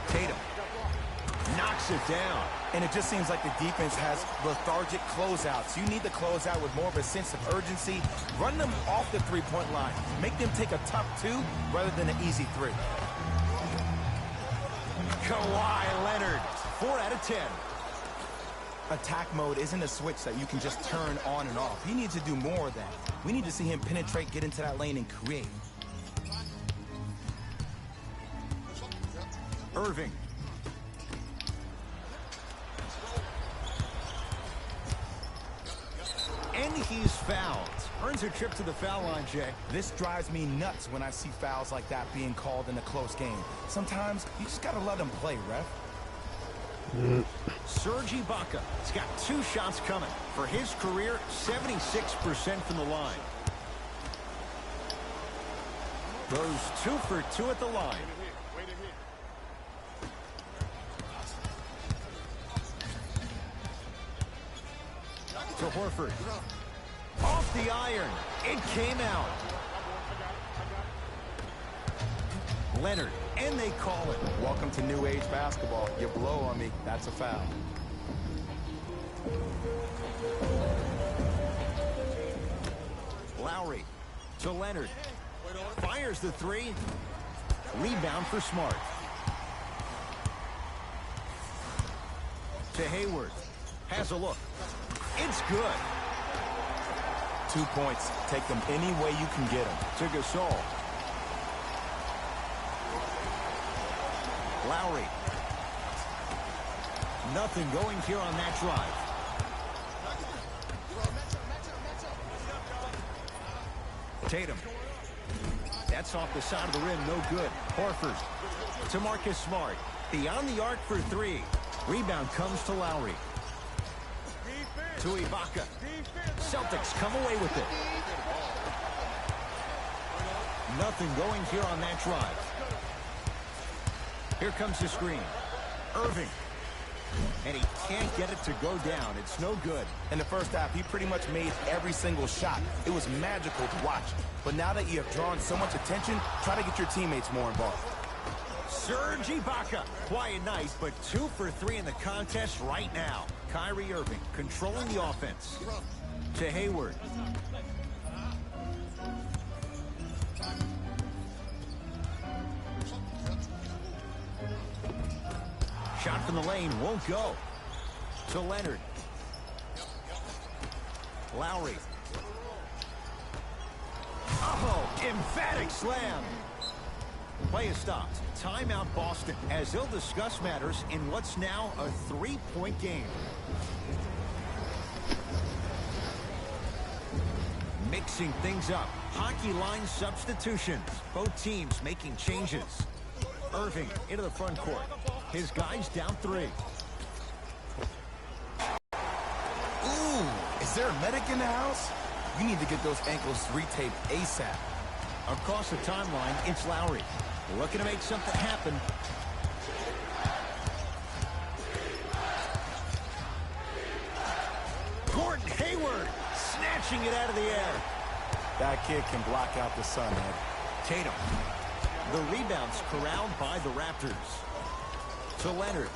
Tatum knocks it down. And it just seems like the defense has lethargic closeouts. You need to close out with more of a sense of urgency. Run them off the three-point line. Make them take a tough 2 rather than an easy 3. Kawhi Leonard, 4 out of 10. Attack mode isn't a switch that you can just turn on and off. He needs to do more of that. We need to see him penetrate, get into that lane, and create. Irving. And he's fouled. Earns a trip to the foul line, Jay. This drives me nuts when I see fouls like that being called in a close game. Sometimes you just got to let them play, ref. Serge Ibaka has got 2 shots coming. For his career, 76% from the line. Goes 2 for 2 at the line. To Horford. Off the iron. It came out. Leonard, and they call it. Welcome to new age basketball. You blow on me, that's a foul. Lowry to Leonard. Fires the 3. Rebound for Smart. To Hayward. Has a look. It's good. 2 points. Take them any way you can get them. To Gasol. Lowry. Nothing going here on that drive. Tatum. That's off the side of the rim, no good. Horford. To Marcus Smart. Beyond the arc for 3. Rebound comes to Lowry. To Ibaka. Celtics come away with it. Nothing going here on that drive. Here comes the screen. Irving. And he can't get it to go down. It's no good. In the first half, he pretty much made every single shot. It was magical to watch. But now that you have drawn so much attention, try to get your teammates more involved. Serge Ibaka. Quiet night, but 2 for 3 in the contest right now. Kyrie Irving controlling the offense. To Hayward. in the lane, won't go. To Leonard. Lowry. Oh, emphatic slam. Play is stopped. Timeout Boston, as they'll discuss matters in what's now a 3-point game. Mixing things up. Hockey line substitutions. Both teams making changes. Irving into the front court. His guys down 3. Ooh, is there a medic in the house? You need to get those ankles retaped ASAP. Across the timeline, it's Lowry. Looking to make something happen. Gordon Hayward snatching it out of the air. That kid can block out the sun, Ed. Tatum. The rebounds corralled by the Raptors. To Leonard.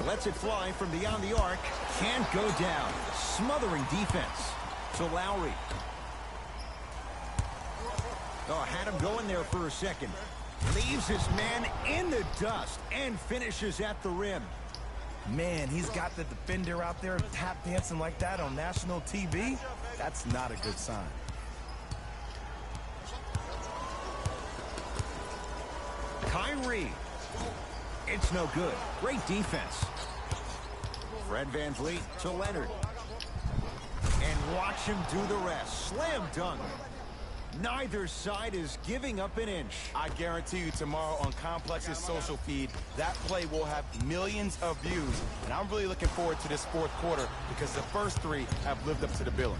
Lets it fly from beyond the arc. Can't go down. Smothering defense. To Lowry. Oh, had him going there for a second. Leaves his man in the dust and finishes at the rim. Man, he's got the defender out there tap dancing like that on national TV. That's not a good sign. Kyrie. It's no good. Great defense. Fred VanVleet to Leonard. And watch him do the rest. Slam dunk. Neither side is giving up an inch. I guarantee you tomorrow on Complex's social feed, that play will have millions of views. And I'm really looking forward to this fourth quarter because the first 3 have lived up to the billing.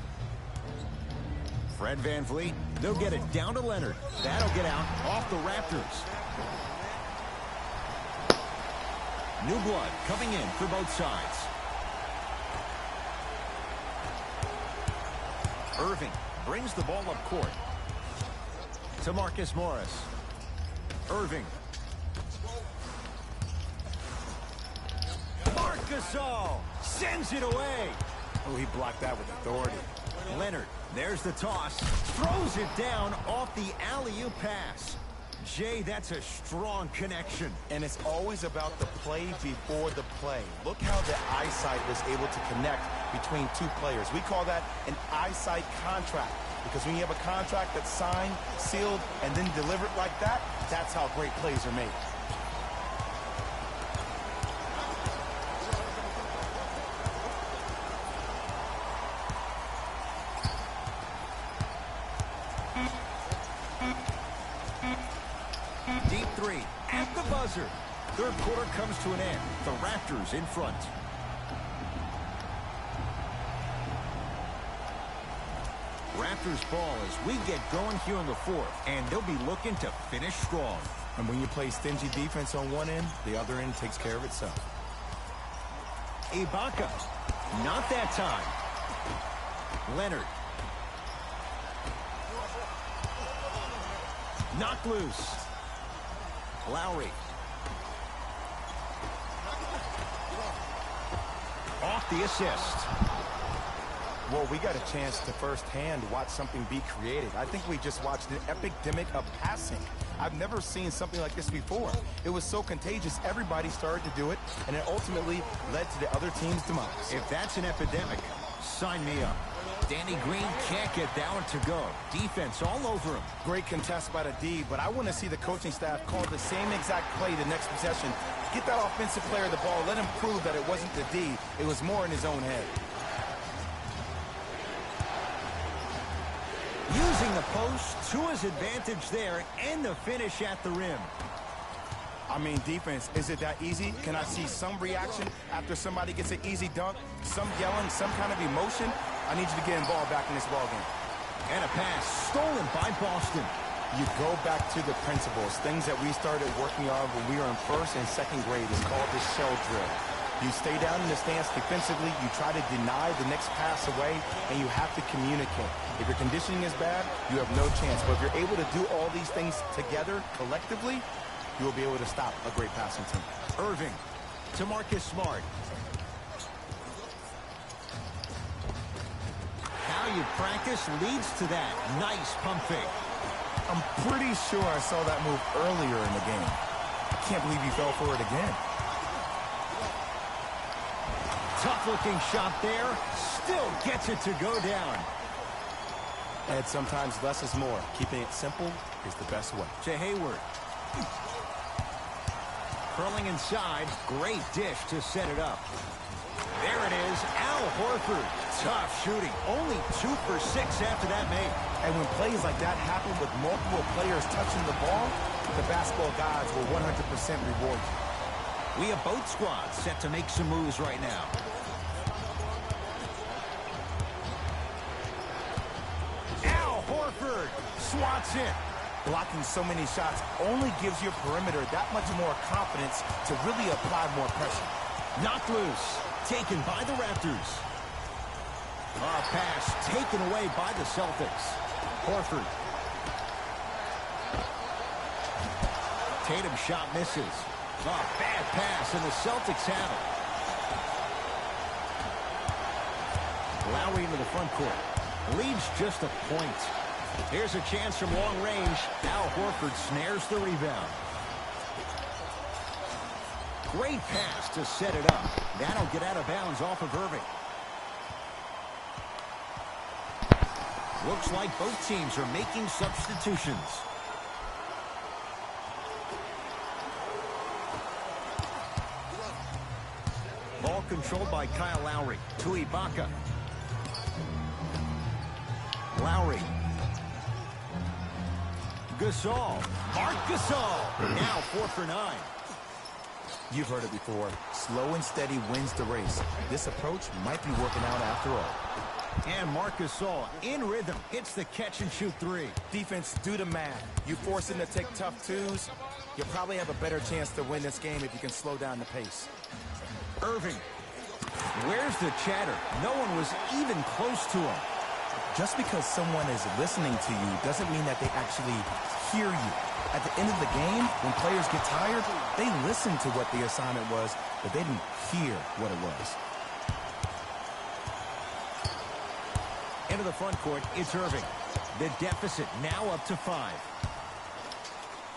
Fred VanVleet, they'll get it down to Leonard. That'll get out off the Raptors. New blood coming in for both sides. Irving brings the ball up court. To Marcus Morris. Irving. Marc Gasol sends it away. Oh, he blocked that with authority. Leonard, there's the toss. Throws it down off the alley-oop pass. Jay, that's a strong connection. And it's always about the play before the play. Look how the eyesight was able to connect between 2 players. We call that an eyesight contract. Because when you have a contract that's signed, sealed, and then delivered like that, that's how great plays are made. Deep 3 at the buzzer. Third quarter comes to an end. The Raptors in front. Raptors ball as we get going here in the fourth, and they'll be looking to finish strong. And when you play stingy defense on one end, the other end takes care of itself. Ibaka, not that time. Leonard. Knocked loose. Lowry. Off the assist. Well, we got a chance to firsthand watch something be created. I think we just watched an epidemic of passing. I've never seen something like this before. It was so contagious, everybody started to do it, and it ultimately led to the other team's demise. If that's an epidemic, sign me up. Danny Green can't get that one to go. Defense all over him. Great contest by the D, but I want to see the coaching staff call the same exact play the next possession. Get that offensive player the ball. Let him prove that it wasn't the D. It was more in his own head. Using the post to his advantage there, and the finish at the rim. I mean, defense, is it that easy? Can I see some reaction after somebody gets an easy dunk? Some yelling, some kind of emotion? I need you to get involved back in this ballgame. And a pass stolen by Boston. You go back to the principles, things that we started working on when we were in first and second grade. It's called the shell drill. You stay down in the stance defensively, you try to deny the next pass away, and you have to communicate. If your conditioning is bad, you have no chance. But if you're able to do all these things together, collectively, you will be able to stop a great passing team. Irving to Marcus Smart. How you practice leads to that. Nice pump fake. I'm pretty sure I saw that move earlier in the game. I can't believe he fell for it again. Tough-looking shot there. Still gets it to go down. And sometimes less is more. Keeping it simple is the best way. To Hayward. Curling inside. Great dish to set it up. There it is. Al Horford. Tough shooting. Only 2 for 6 after that make. And when plays like that happen with multiple players touching the ball, the basketball gods will 100% reward you. We have both squads set to make some moves right now. Al Horford swats it. Blocking so many shots only gives your perimeter that much more confidence to really apply more pressure. Knocked loose. Taken by the Raptors. A pass taken away by the Celtics. Horford. Tatum shot misses. A bad pass, and the Celtics have it. Lowry into the front court. Leads just a point. Here's a chance from long range. Al Horford snares the rebound. Great pass to set it up. That'll get out of bounds off of Irving. Looks like both teams are making substitutions. Ball controlled by Kyle Lowry. To Ibaka. Lowry. Gasol. Mark Gasol. Now 4 for 9. You've heard it before. Slow and steady wins the race. This approach might be working out after all. And Marc Gasol in rhythm hits the catch-and-shoot 3. Defense, do the math. You force him to take tough twos, you'll probably have a better chance to win this game if you can slow down the pace. Irving. Where's the chatter? No one was even close to him. Just because someone is listening to you doesn't mean that they actually hear you. At the end of the game, when players get tired, they listen to what the assignment was, but they didn't hear what it was. Into the front court, it's Irving. The deficit now up to 5.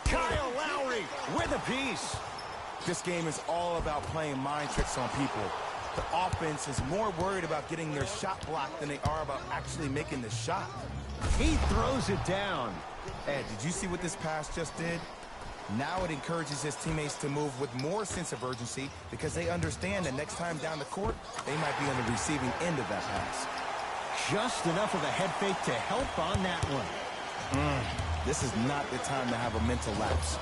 Kyle Lowry with a piece. This game is all about playing mind tricks on people. The offense is more worried about getting their shot blocked than they are about actually making the shot. He throws it down. Ed, did you see what this pass just did? Now it encourages his teammates to move with more sense of urgency because they understand that next time down the court, they might be on the receiving end of that pass. Just enough of a head fake to help on that one. This is not the time to have a mental lapse.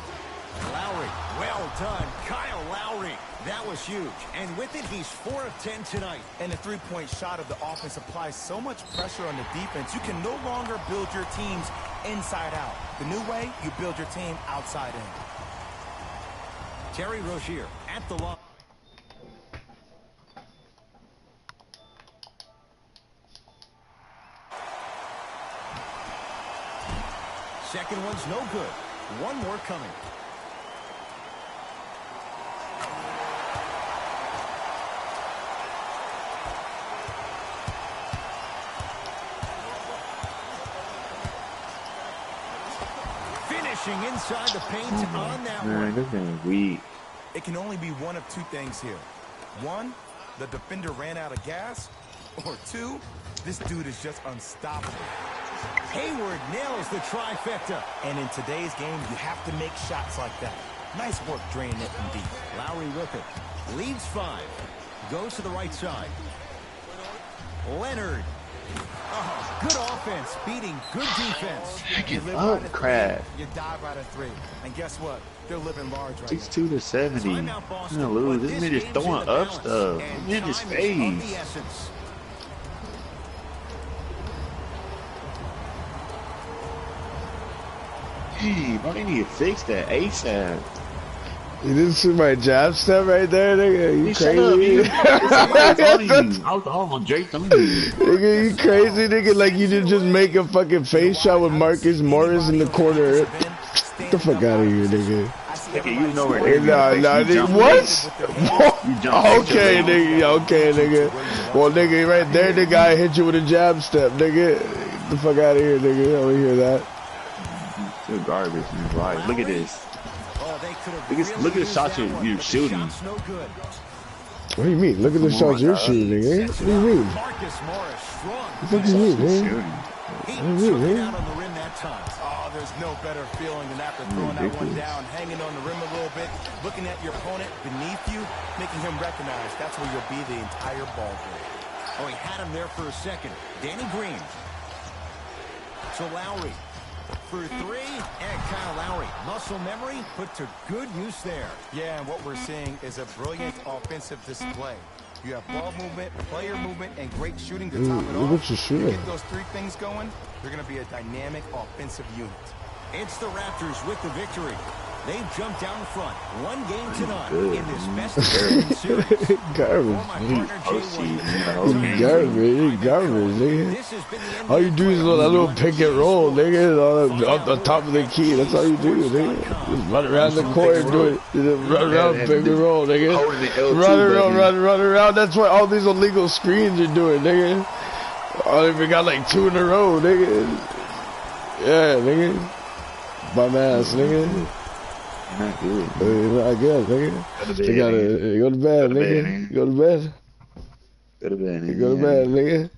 Lowry, well done. Kyle Lowry. That was huge. And with it, he's 4 of 10 tonight. And the three-point shot of the offense applies so much pressure on the defense, you can no longer build your teams inside out. The new way, you build your team outside in. Terry Rozier at the line. Second one's no good. One more coming. Finishing inside the paint on that one. This thing weak. It can only be one of two things here. One, the defender ran out of gas. Or two, this dude is just unstoppable. Hayward nails the trifecta. And in today's game, you have to make shots like that. Nice work draining it from deep. Lowry with it. Leads 5. Goes to the right side. Leonard. Oh, good offense beating good defense. You live crap. You dive out of 3. And guess what? They're living large right now. 62 to 70. I'm gonna lose. This man just throwing up stuff. In his face. Hey, bro, they need to fix that ASAP. You didn't see my jab step right there, nigga? You crazy? I was on Drake. Nigga, you crazy, nigga? Like you did just make a fucking face shot with Marcus Morris in the corner. Get the fuck out of here, nigga. Okay, you know where they nigga. What? Okay, nigga. Okay, nigga. Well, nigga, right there, the guy hit you with a jab step, nigga. Get the fuck out of here, nigga. I don't hear that. You're garbage. Right. Look at this. Look at the shots you're shooting. What do you mean? Look at the shots you're shooting, nigga. What do you mean? Marcus Morris strong. What the fuck do you mean, man? He What do you took mean, it man? out on the rim that time. Oh, there's no better feeling than after throwing that one down, hanging on the rim a little bit, looking at your opponent beneath you, making him recognize that's where you'll be the entire ball game. Oh, he had him there for a second. Danny Green. To Lowry. For three, and Kyle Lowry. Muscle memory put to good use there. Yeah, and what we're seeing is a brilliant offensive display. You have ball movement, player movement, and great shooting to top it Look off. what you're shooting. Get those three things going, you're going to be a dynamic offensive unit. It's the Raptors with the victory. They've jumped down front, 1-0 in this best-of-7 series. Garbage. For my partner, Jay Garbage, nigga. This has been the end All you do is that little pick and roll, nigga, up the top of the key. That's all you do, nigga. Just run around the court and do it. Just run around, pick and roll, nigga. Run around. That's what all these illegal screens are doing, nigga. Oh, they got like 2 in a row, nigga. Yeah, nigga. Bum ass, nigga. Not good. Not good, nigga. You gotta go to bed, nigga. Go to bed. Go to bed, nigga. Go to bed, nigga.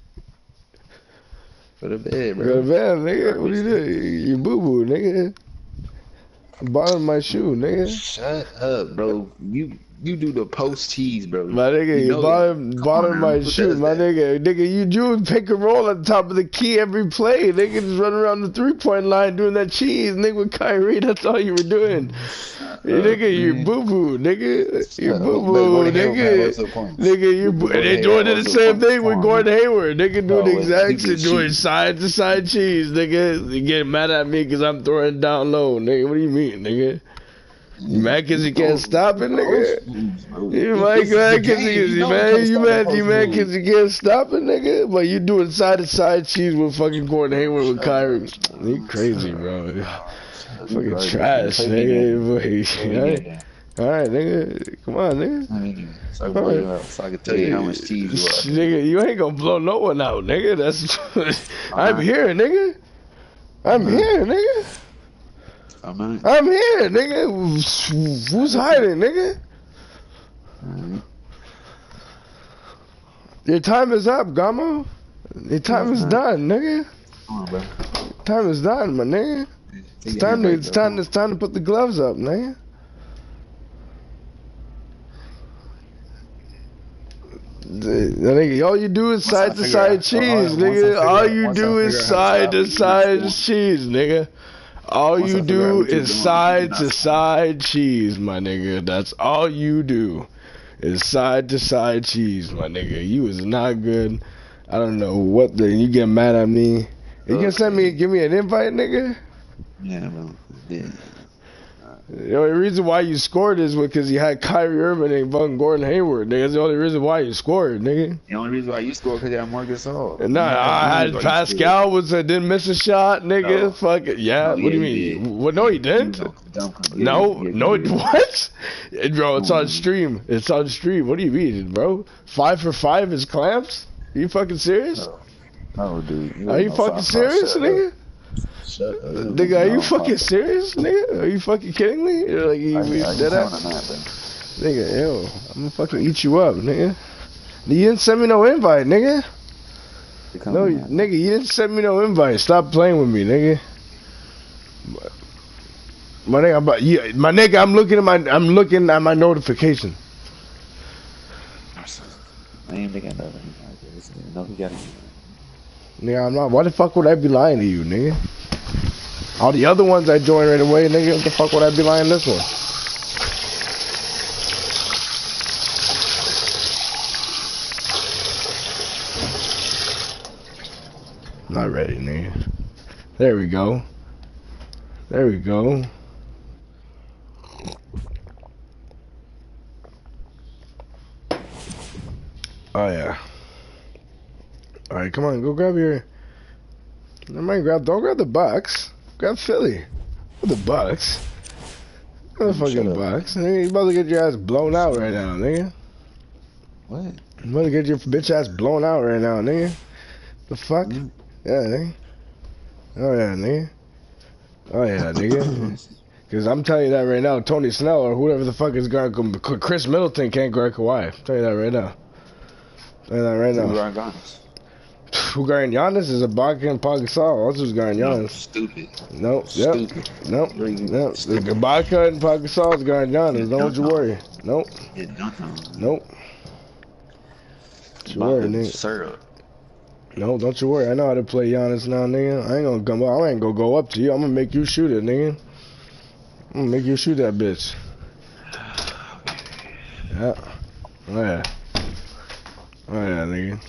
Go to bed, bro. Go to bed, nigga. What you do? You boo-boo, nigga. Bottom of my shoe, nigga. Shut up, bro. You do the post cheese, bro. My nigga, you bottom of my shoe, my nigga. Nigga, you do pick and roll at the top of the key every play. Nigga, just run around the 3-point line doing that cheese, nigga, with Kyrie. That's all you were doing. Nigga, you boo-boo, nigga. You boo-boo, nigga. Nigga, you boo. And they doing the same thing with Gordon Hayward. Nigga doing the exact same, doing side-to-side cheese, nigga. You getting mad at me because I'm throwing down low, nigga. What do you mean, nigga? You mad cause you can't stop it, nigga? You mad cause you mad cause you can't stop it, nigga? But you doing side-to-side cheese with fucking Gordon Hayward with Kyrie. You crazy, bro. Fucking trash, nigga. Alright, nigga. Come on, nigga. So I can tell you how much cheese you are. Nigga, you ain't gonna blow no one out, nigga. That's I'm here, nigga. I'm here, nigga. I'm here, nigga. Who's hiding, nigga? Your time is up, Gamo. Your time is done, nigga. Come on, bro. Time is done, my nigga. It's time to put the gloves up, nigga. Nigga, all you do is side-to-side cheese, nigga. All you do is side-to-side cheese, nigga. All you do is side-to-side cheese, my nigga. That's all you do is side-to-side cheese, my nigga. You is not good. I don't know what you get mad at me. You can give me an invite, nigga? Yeah, bro. Yeah. The only reason why you scored is because you had Kyrie Irving and fucking Gordon Hayward, nigga. That's the only reason why you scored, nigga. The only reason why you scored because you had Marcus Gasol. Nah, I had Pascal didn't miss a shot, nigga. No. Fuck it. Yeah, what do you mean? Well, no, he didn't. No, what? Bro, it's on stream. It's on stream. What do you mean, bro? 5 for 5 is clamps? Are you fucking serious? No, dude. Are you fucking serious, nigga? Shut up. Nigga, are you fucking serious, nigga? Are you fucking kidding me? Like, nigga, yo, I'm gonna fucking eat you up, nigga. You didn't send me no invite, nigga. No, nigga, you didn't send me no invite. Stop playing with me, nigga. My nigga, I'm looking at my notification. I ain't thinking about it. No, he got it. Nigga, I'm not. Why the fuck would I be lying to you, nigga? All the other ones I joined right away, nigga. What the fuck would I be lying this one? Not ready, nigga. There we go. There we go. Oh yeah. Alright, come on, go grab your... Don't grab the box. Grab Philly. The Bucks. The fucking Bucks. Nigga, you about to get your ass blown out right now, nigga. What? You about to get your bitch ass blown out right now, nigga. The fuck? Yeah, nigga. Oh yeah, nigga. Oh yeah, nigga. Because I'm telling you that right now, Tony Snell or whoever the fuck is guarding Chris Middleton can't guard Kawhi. I'm telling you that right now. I'm telling you that right now. Who guarding Giannis is Ibaka and Pau Gasol. That's who's guarding Giannis. No, stupid. Nope. Yep. Stupid. Nope. Nope. Ibaka and Pau Gasol is guarding Giannis. Don't you worry. Nope. Nope. Don't you worry, nigga. No, don't you worry. I know how to play Giannis now, nigga. I ain't gonna come up. I ain't gonna go up to you. I'm gonna make you shoot it, nigga. I'm gonna make you shoot that bitch. Yeah. Oh yeah. Oh yeah, nigga.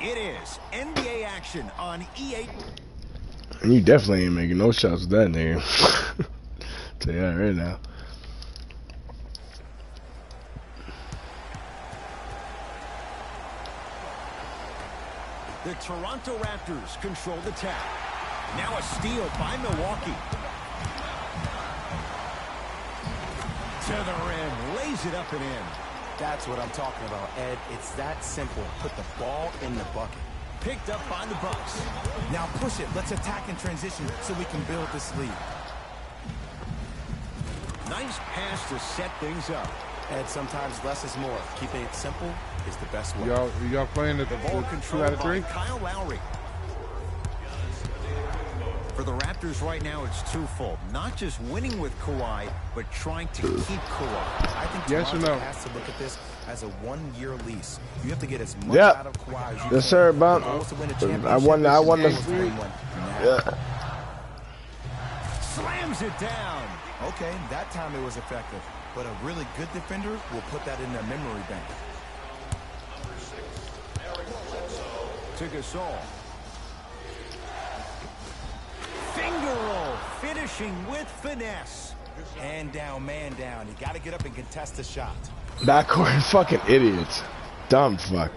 It is NBA action on EA. And you definitely ain't making no shots with that nigga. Tell you that right now. The Toronto Raptors control the tap. Now a steal by Milwaukee. To the rim, lays it up and in. That's what I'm talking about, Ed. It's that simple. Put the ball in the bucket. Picked up by the Bucks. Now push it. Let's attack in transition so we can build this lead. Nice pass to set things up. Ed, sometimes less is more. Keeping it simple is the best way. Y'all playing at the Ball 2 control out of by 3? Kyle Lowry. For the Raptors right now, it's twofold. Not just winning with Kawhi, but trying to keep Kawhi. I think yes or Toronto no? has to look at this as a 1-year lease. You have to get as much Yep. out of Kawhi as you can. Yes, sir, Bob. The goal is to win a I championship. won the. Yeah. Slams it down. Okay, that time it was effective. But a really good defender will put that in their memory bank. To Gasol. Finger roll, finishing with finesse. Hand down, man down. You got to get up and contest the shot. Backcourt fucking idiots. Dumb fuck.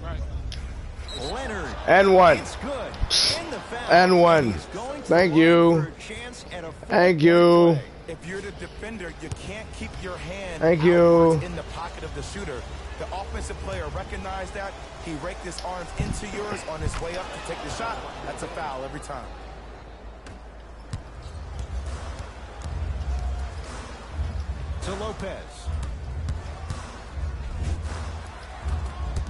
Right. Leonard. And one. It's good. And the foul. And one. He's going to Thank line you. for a chance at a Thank four-point you. play. If you're the defender, you can't keep your hand Thank you. outwards in the pocket of the shooter. The offensive player recognized that. He raked his arms into yours on his way up to take the shot. That's a foul every time. To Lopez.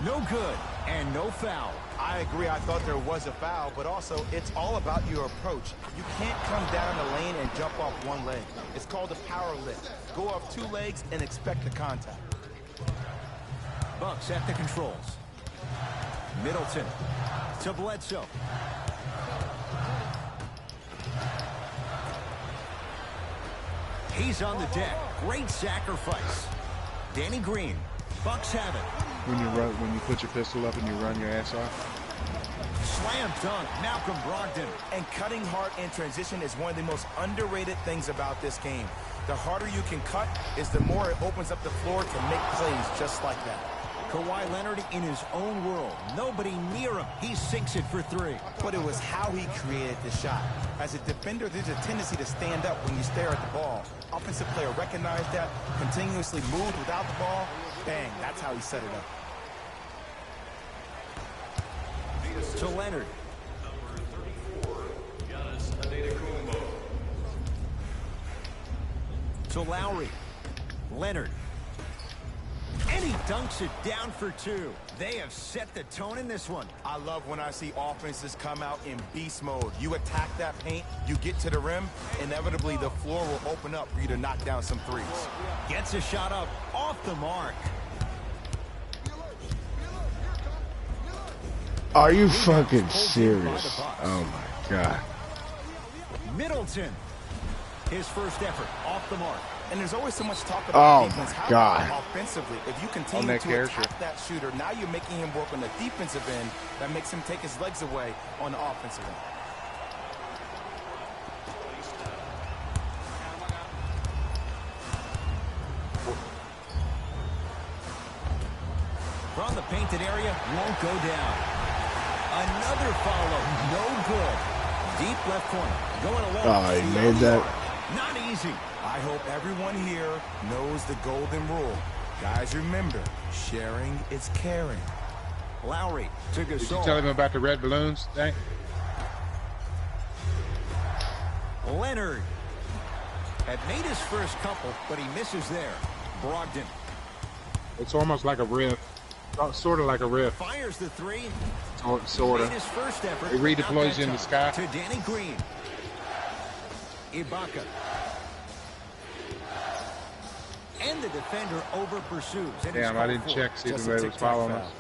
No good and no foul. I agree. I thought there was a foul, but also it's all about your approach. You can't come down the lane and jump off one leg. It's called a power lift. Go off 2 legs and expect the contact. Bucks at the controls. Middleton to Bledsoe. He's on the deck. Great sacrifice. Danny Green. Bucks have it. When you put your pistol up and you run your ass off. Slam dunk. Malcolm Brogdon. And cutting hard in transition is one of the most underrated things about this game. The harder you can cut is the more it opens up the floor to make plays just like that. Kawhi Leonard in his own world. Nobody near him. He sinks it for 3. But it was how he created the shot. As a defender, there's a tendency to stand up when you stare at the ball. Offensive player recognized that, continuously moved without the ball. Bang, that's how he set it up. To Leonard. To Lowry. Leonard. And he dunks it down for 2. They have set the tone in this one. I love when I see offenses come out in beast mode. You attack that paint, you get to the rim, inevitably the floor will open up for you to knock down some threes. Gets a shot up off the mark. Are you fucking serious? Oh my god. Middleton. His first effort off the mark. And there's always so much talk about Oh defense. my How God. about offensively? If you continue that to character. attack that shooter, now you're making him work on the defensive end. That makes him take his legs away on the offensive end. From the painted area, won't go down. Another follow, no good. Deep left corner, going along. Oh, he made that. Not easy. I hope everyone here knows the golden rule. Guys, remember, sharing is caring. Lowry to Gasol. Did you tell him about the red balloons thing? Leonard had made his first couple, but he misses there. Brogdon. It's almost like a riff. Sort of like a riff. Fires the three. Sort of. Made his first effort. It redeploys you in the sky. To Danny Green. Ibaka. And the defender over pursues. Damn, I didn't check, see if anybody was following us.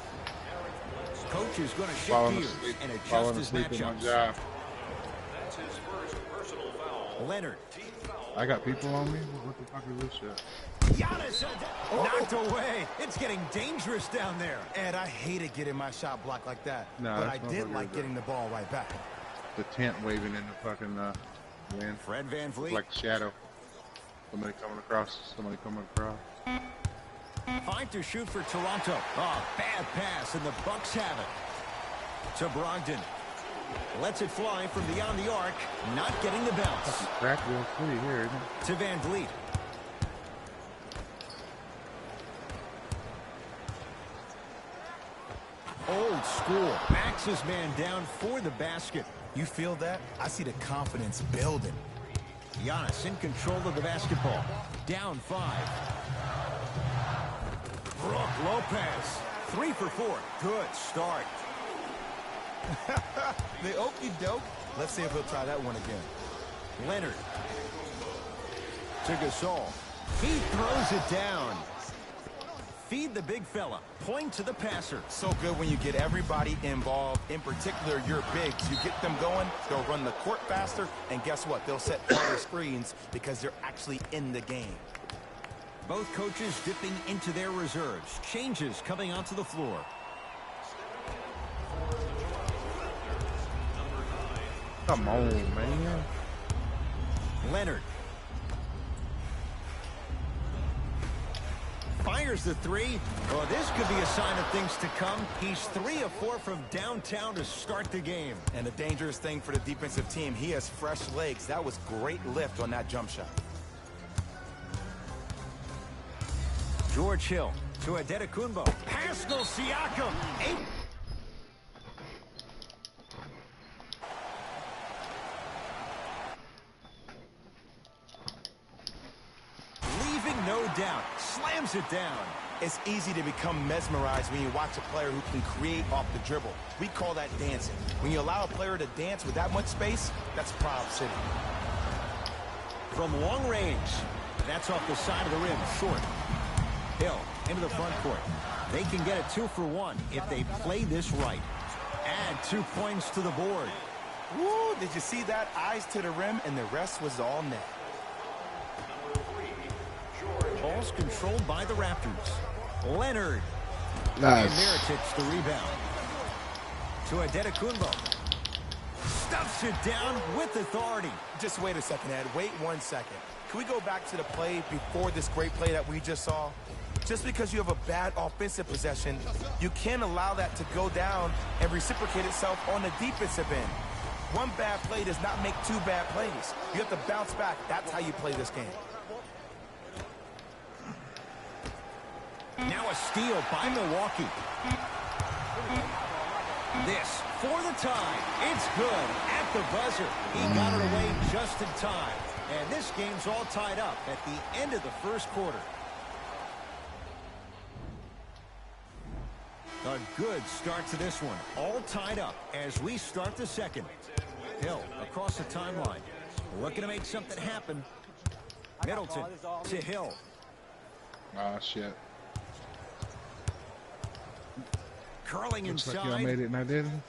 Coach is going to shift Falling gears asleep, and adjust falling his asleep in my matchups. job. Leonard. I got people on me? What the fuck is this shit? Giannis knocked away. It's getting dangerous down there. Ed, I hated getting my shot blocked like that. No, but that's I not did what like you're getting the ball right back. The tent waving in the fucking wind. Fred VanVleet. Like a shadow. Somebody coming across. Somebody coming across. 5 to shoot for Toronto. Oh, bad pass, and the Bucks have it. To Brogdon. Lets it fly from beyond the arc. Not getting the bounce. Crack real pretty here, isn't it? To VanVleet. Old school. Backs his man down for the basket. You feel that? I see the confidence building. Giannis in control of the basketball. Down 5. Brook Lopez. 3 for 4. Good start. The okey doke. Let's see if he'll try that one again. Leonard. To Gasol. He throws it down. Feed the big fella. Point to the passer. So good when you get everybody involved. In particular, your bigs. You get them going, they'll run the court faster, and guess what? They'll set harder screens because they're actually in the game. Both coaches dipping into their reserves. Changes coming onto the floor. Come on, man. Leonard. Fires the three. Oh, this could be a sign of things to come. He's 3 of 4 from downtown to start the game. And the dangerous thing for the defensive team, he has fresh legs. That was great lift on that jump shot. George Hill to Adetokunbo. Pascal Siakam. 8. Leaving no doubt. Slams it down. It's easy to become mesmerized when you watch a player who can create off the dribble. We call that dancing. When you allow a player to dance with that much space, that's Proud City. From long range. That's off the side of the rim. Short. Hill into the front court. They can get a 2 for 1 if they play this right. Add 2 points to the board. Woo! Did you see that? Eyes to the rim, and the rest was all net. Ball's controlled by the Raptors. Leonard. Nice. And Miritich the rebound. To Adetokunbo. Stuffs it down with authority. Just wait a second, Ed. Wait 1 second. Can we go back to the play before this great play that we just saw? Just because you have a bad offensive possession, you can't allow that to go down and reciprocate itself on the defensive end. One bad play does not make 2 bad plays. You have to bounce back. That's how you play this game. Now a steal by Milwaukee. This for the tie. It's good at the buzzer. He got it away just in time. And this game's all tied up at the end of the first quarter. A good start to this one. All tied up as we start the second. Hill across the timeline. Looking to make something happen. Middleton to Hill. Ah, shit. Curling Looks inside. like y'all made it and I didn't.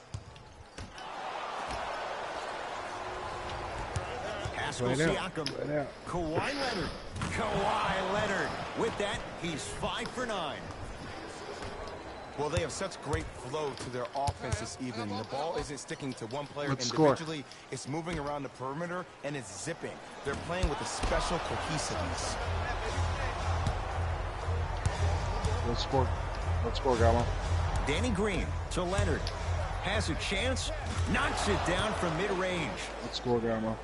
Pascal Right out. Siakam. Right out. Kawhi Leonard. Kawhi Leonard. With that, he's 5 for 9. Well, they have such great flow to their offense this evening. The ball isn't sticking to one player Let's score. individually. It's moving around the perimeter, and it's zipping. They're playing with a special cohesiveness. Let's score. Let's score, Gallo. Danny Green to Leonard. Has a chance. Knocks it down from mid-range. Let's score, Gallo.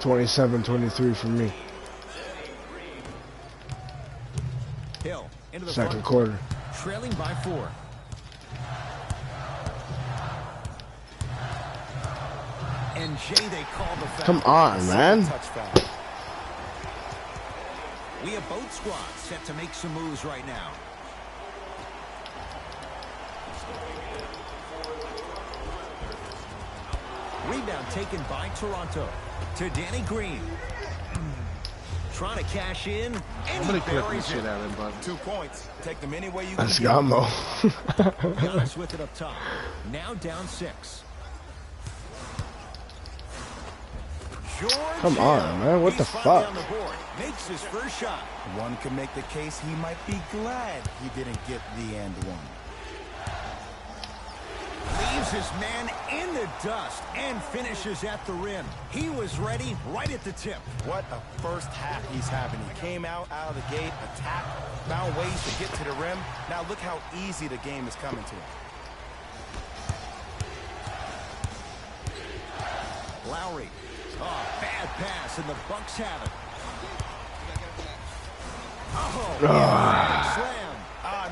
27-23 for me. Hill into the Second front, quarter. trailing by 4. And Jay, they call the foul. Come on, man. Touch foul. We have both squads set to make some moves right now. Rebound taken by Toronto to Danny Green. Trying to cash in, and I'm gonna he clip buries this shit it. out of him, bud. 2 points. Take them any way you can. Let's go, Mo. Giannis with it up top. Now down 6. George Come on, man. What the He's finally fuck? on the board. Makes his first shot. One can make the case he might be glad he didn't get the and one. Leaves his man in the dust and finishes at the rim. He was ready right at the tip. What a first half he's having. He came out of the gate, attacked, found ways to get to the rim. Now look how easy the game is coming to him. Lowry. Oh, bad pass, and the Bucks have it. Oh, slam.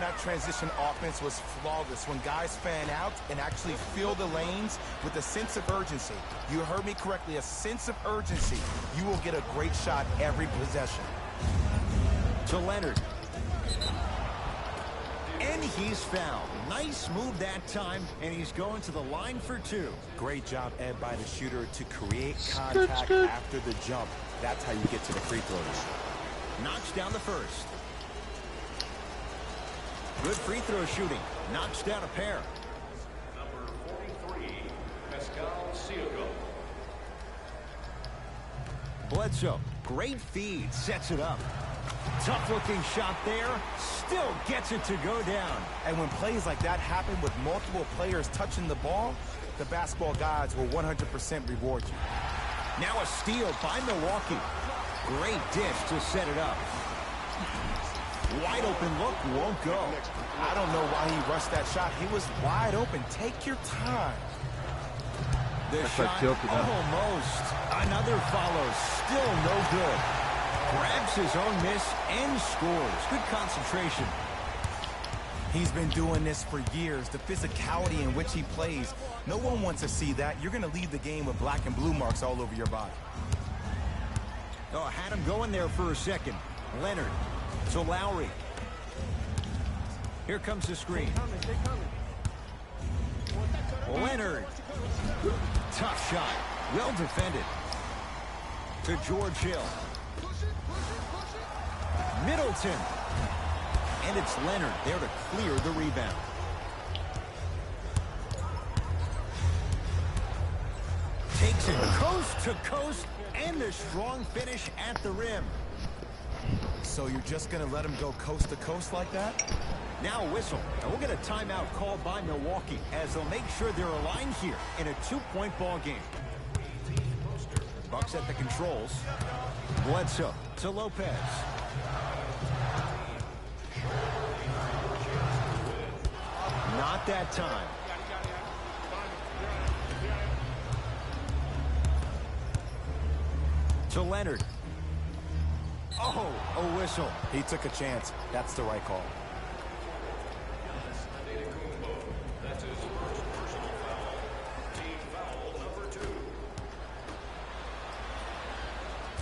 That transition offense was flawless when guys fan out and actually fill the lanes with a sense of urgency. You heard me correctly, a sense of urgency. You will get a great shot every possession. To Leonard. And he's fouled. Nice move that time, and he's going to the line for 2. Great job, Ed, by the shooter to create contact after the jump. That's how you get to the free throws. Knocks down the first. Good free throw shooting. Knocks down a pair. Bledsoe. Great feed. Sets it up. Tough looking shot there. Still gets it to go down. And when plays like that happen with multiple players touching the ball, the basketball gods will 100% reward you. Now a steal by Milwaukee. Great dish to set it up. Wide open look, won't go. I don't know why he rushed that shot. He was wide open. Take your time. The That's shot like tilted, huh? almost. Another follows. Still no good. Grabs his own miss and scores. Good concentration. He's been doing this for years. The physicality in which he plays. No one wants to see that. You're going to leave the game with black and blue marks all over your body. Oh, had him going there for a second. Leonard. To Lowry. Here comes the screen. Leonard. Tough shot. Well defended. To George Hill. Middleton. And it's Leonard there to clear the rebound. Takes it coast to coast and the strong finish at the rim. So you're just going to let him go coast to coast like that? Now a whistle, and we'll get a timeout called by Milwaukee as they'll make sure they're aligned here in a 2-point ball game. Bucks at the controls. Bledsoe to Lopez. Not that time. To Leonard. Oh, a whistle. He took a chance. That's the right call.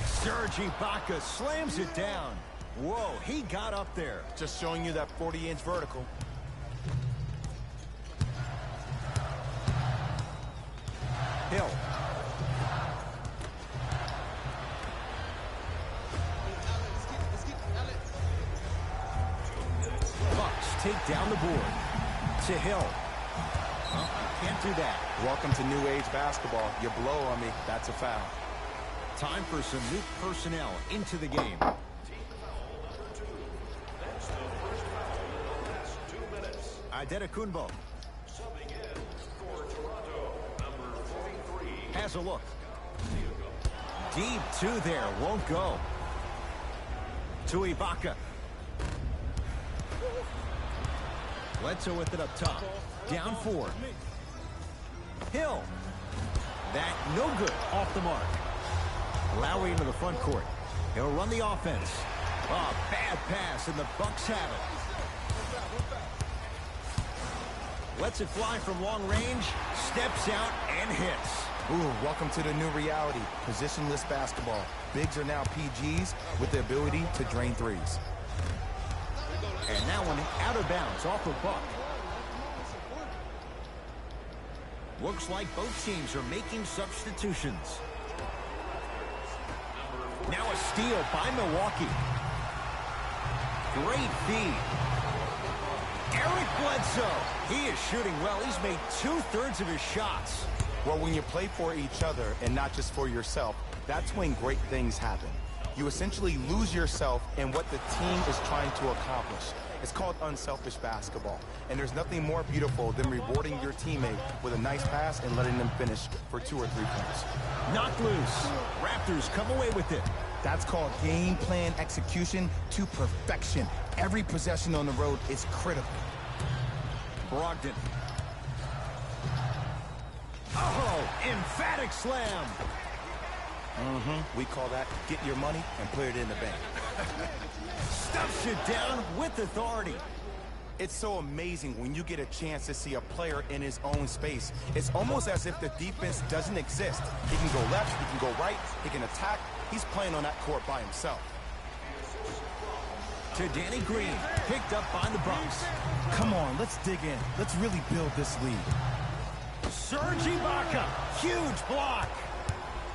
Serge Ibaka slams it down. Whoa, he got up there. Just showing you that 40-inch vertical. Hill. Bucks take down the board. To Hill. Oh, can't do that. Welcome to new age basketball. You blow on me, that's a foul. Time for some new personnel into the game. Adetokunbo. Has a look. Deep 2 there, won't go. To Ibaka. Bledsoe with it up top. Down 4. Hill. That no good, off the mark. Lowry into the front court. He'll run the offense. Oh, bad pass, and the Bucks have it. Lets it fly from long range, steps out, and hits. Ooh, welcome to the new reality, positionless basketball. Bigs are now PGs with the ability to drain threes. And that one out of bounds off of Buck. Looks like both teams are making substitutions. Now a steal by Milwaukee. Great feed. Eric Bledsoe. He is shooting well. He's made 2/3 of his shots. Well, when you play for each other and not just for yourself, that's when great things happen. You essentially lose yourself in what the team is trying to accomplish. It's called unselfish basketball. And there's nothing more beautiful than rewarding your teammate with a nice pass and letting them finish for 2 or 3 points. Knocked loose. Raptors come away with it. That's called game plan execution to perfection. Every possession on the road is critical. Brogdon. Oh, emphatic slam. We call that get your money and put it in the bank. Stuffs it down with authority. It's so amazing when you get a chance to see a player in his own space. It's almost as if the defense doesn't exist. He can go left, he can go right, he can attack. He's playing on that court by himself. To Danny Green, picked up by the Bucks. Come on, let's dig in. Let's really build this lead. Serge Ibaka, huge block.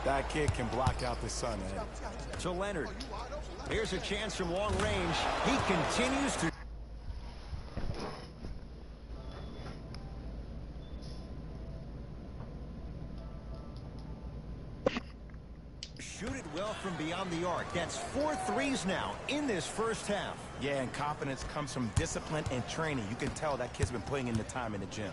That kid can block out the sun, Ed. To Leonard. Here's a chance from long range. He continues to shoot it well from beyond the arc. That's 4 threes now in this first half. Yeah, and confidence comes from discipline and training. You can tell that kid's been putting in the time in the gym.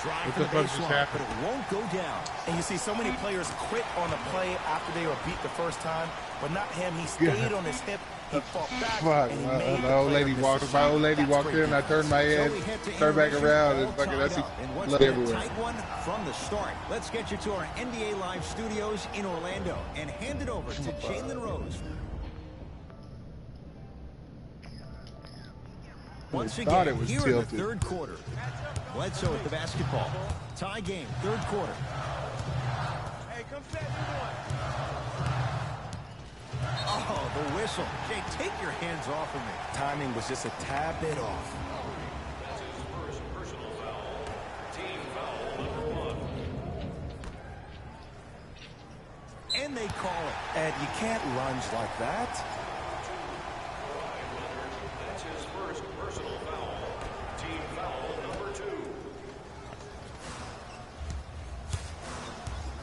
What the fuck just happened? But it won't go down. And you see so many players quit on the play after they were beat the first time, but not him. He stayed on his hip. He fought back. Fuck, and he made my old lady walked. My old lady walked in. I turned my head, turned back around, and fucking I see blood everywhere. Tight one from the start. Let's get you to our NBA Live studios in Orlando and hand it over to Jalen Rose. Once again, here in the third quarter. Bledsoe with the basketball. Tie game, third quarter. Hey, come set one. Oh, the whistle. Jay, take your hands off of me. Timing was just a tad bit off. And they call it. Ed, you can't lunge like that.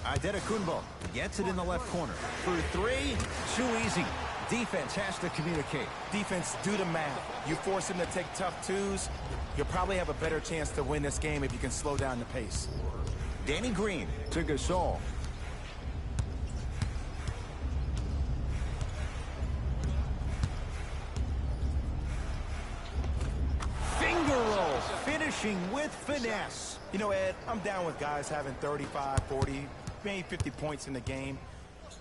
Adetokunbo gets it in the left corner. For 3, too easy. Defense has to communicate. Defense, do the math. You force him to take tough twos, you'll probably have a better chance to win this game if you can slow down the pace. Danny Green to Gasol. Finger roll, finishing with finesse. You know, Ed, I'm down with guys having 35, 40, maybe 50 points in the game.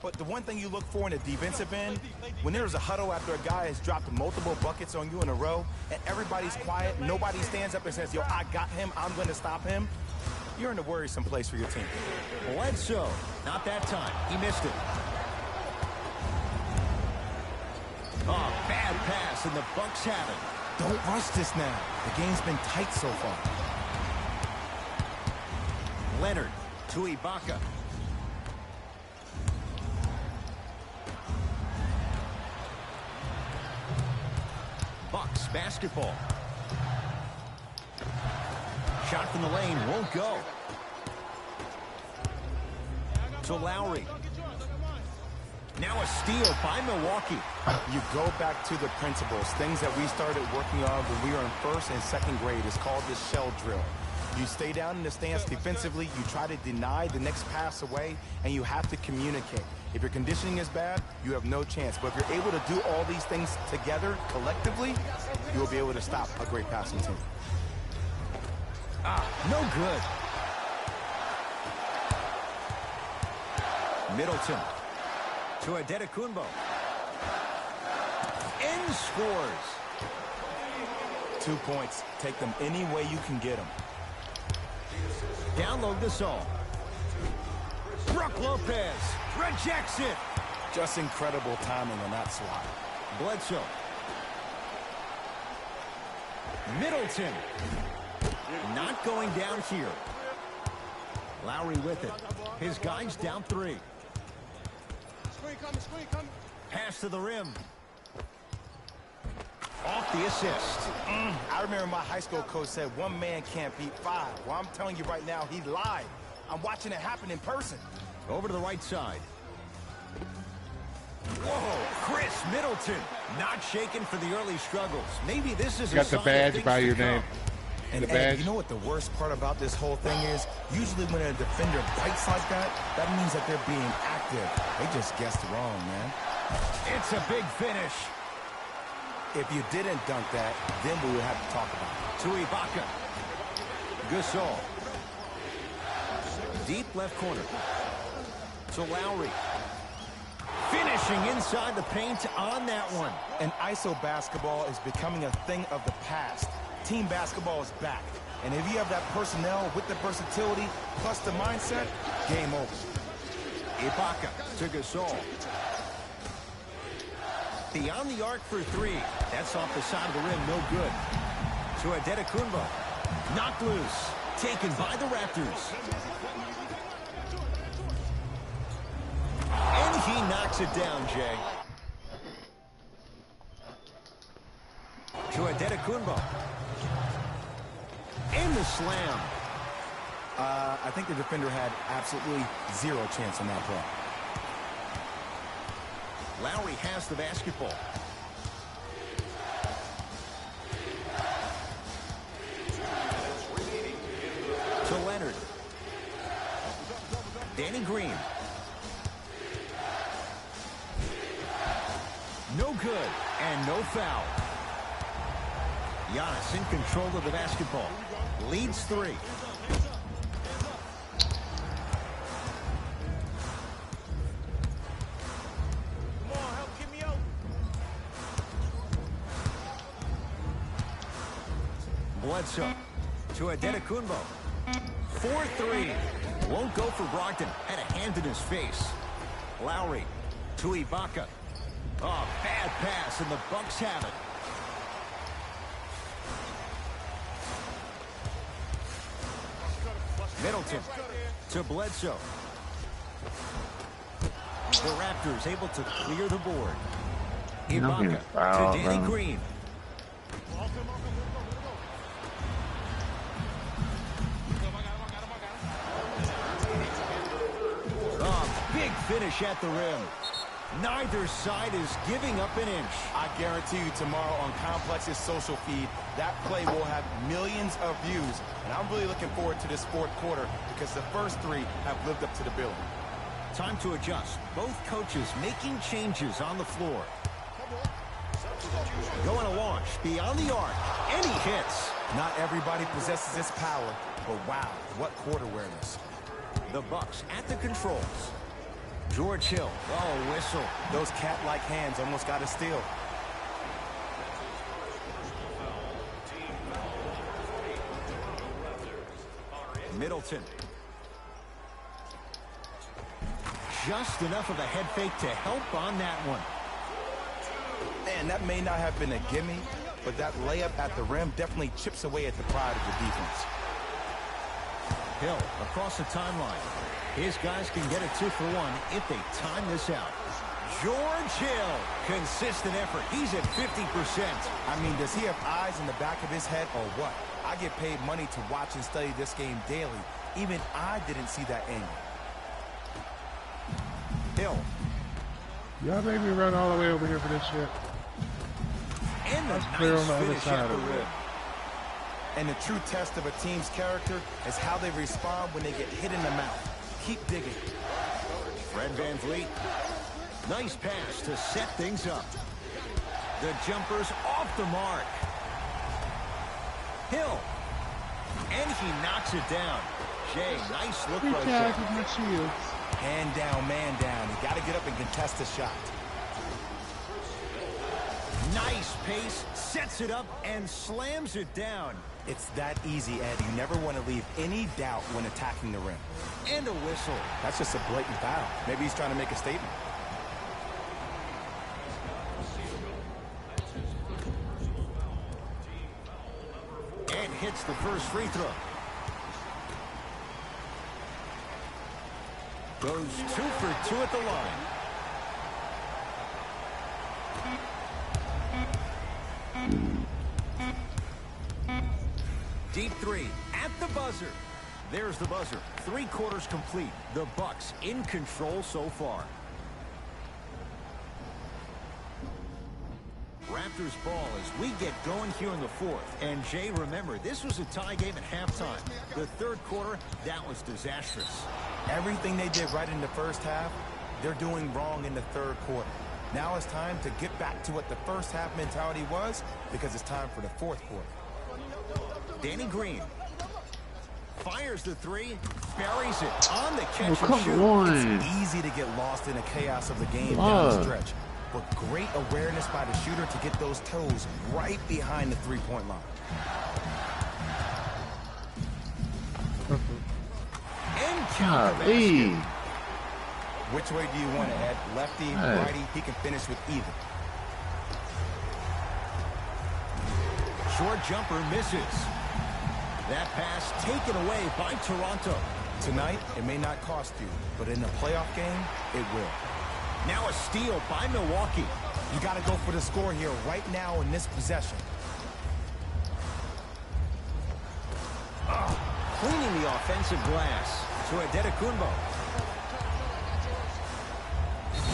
But the one thing you look for in a defensive end, when there's a huddle after a guy has dropped multiple buckets on you in a row, and everybody's quiet, nobody stands up and says, yo, I got him, I'm going to stop him, you're in a worrisome place for your team. Bledsoe, not that time. He missed it. Oh, bad pass, and the Bucks have it. Don't rush this now. The game's been tight so far. Leonard to Ibaka. Bucks basketball. Shot from the lane won't go. To Lowry. Now a steal by Milwaukee. You go back to the principles, things that we started working on when we were in first and second grade. It's called the shell drill. You stay down in the stance defensively, you try to deny the next pass away, and you have to communicate. If your conditioning is bad, you have no chance. But if you're able to do all these things together, collectively, you will be able to stop a great passing team. No good. Middleton to Adetokunbo. And scores. 2 points. Take them any way you can get them. Download Gasol. Brook Lopez rejects it. Just incredible timing on that swat. Bledsoe. Middleton. Not going down here. Lowry with it. His guy's down 3. Screen coming. Pass to the rim. Off the assist. I remember my high school coach said 1 man can't beat 5. Well, I'm telling you right now, he lied. I'm watching it happen in person. Over to the right side. Whoa, Chris Middleton. Not shaken for the early struggles. Maybe this is You got the badge by your name. And Ed, you know what the worst part about this whole thing is? Usually when a defender bites like that, that means that they're being active. They just guessed wrong, man. It's a big finish. If you didn't dunk that, then we would have to talk about it. To Ibaka. Gasol. Deep left corner. To Lowry. Finishing inside the paint on that one. And ISO basketball is becoming a thing of the past. Team basketball is back. And if you have that personnel with the versatility plus the mindset, game over. Ibaka to Gasol. Beyond the arc for 3. That's off the side of the rim, no good. To Adetokunbo. Knocked loose. Taken by the Raptors. And he knocks it down, Jay. To Adetokunbo. And the slam. I think the defender had absolutely 0 chance on that play. Lowry has the basketball. To Leonard. Danny Green. No good and no foul. Giannis in control of the basketball. Leads 3. Bledsoe to Adetokunbo. 4-3. Won't go for Brogdon. Had a hand in his face. Lowry to Ibaka. Oh, bad pass, and the Bucks have it. Middleton to Bledsoe. The Raptors able to clear the board. Ibaka to Danny Green. Oh, big finish at the rim. Neither side is giving up an inch. I guarantee you tomorrow on Complex's social feed, that play will have millions of views. And I'm really looking forward to this 4th quarter because the first 3 have lived up to the billing. Time to adjust. Both coaches making changes on the floor. Going to launch beyond the arc. And he hits. Not everybody possesses this power, but wow, what court awareness. The Bucks at the controls. George Hill. Oh, whistle. Those cat-like hands almost got a steal. Middleton. Just enough of a head fake to help on that one. Man, that may not have been a gimme, but that layup at the rim definitely chips away at the pride of the defense. Hill across the timeline. His guys can get a 2 for 1 if they time this out. George Hill, consistent effort. He's at 50%. I mean, does he have eyes in the back of his head or what? I get paid money to watch and study this game daily. Even I didn't see that angle. Hill. Y'all made me run all the way over here for this shit. And the clear nice on the other finish side at the of it. rim. And the true test of a team's character is how they respond when they get hit in the mouth. Keep digging. Fred VanVleet. Nice pass to set things up. The jumper's off the mark. Hill. And he knocks knocks it down. Jay, nice look right Guys there. with my shields. Man down, man down. You got to get up and contest the shot. Nice pace, sets it up, and slams it down. It's that easy, Ed. You never want to leave any doubt when attacking the rim. And a whistle. That's just a blatant foul. Maybe he's trying to make a statement. And hits the first free throw. Goes 2 for 2 at the line. Deep three at the buzzer. There's the buzzer. 3 quarters complete. The Bucks in control so far. Raptors ball as we get going here in the 4th. And Jay, remember, this was a tie game at halftime. The 3rd quarter, that was disastrous. Everything they did right in the first half, they're doing wrong in the 3rd quarter. Now it's time to get back to what the first half mentality was, because it's time for the 4th quarter. Danny Green fires the 3, buries it on the catch. Oh, come on. It's easy to get lost in the chaos of the game down the stretch, but great awareness by the shooter to get those toes right behind the 3-point line. And count the basket. Which way do you want it, Ed? Lefty, righty? He can finish with either. Short jumper misses. That pass taken away by Toronto. Tonight, it may not cost you, but in a playoff game, it will. Now a steal by Milwaukee. You got to go for the score here right now in this possession. Cleaning the offensive glass to Adetokounmpo.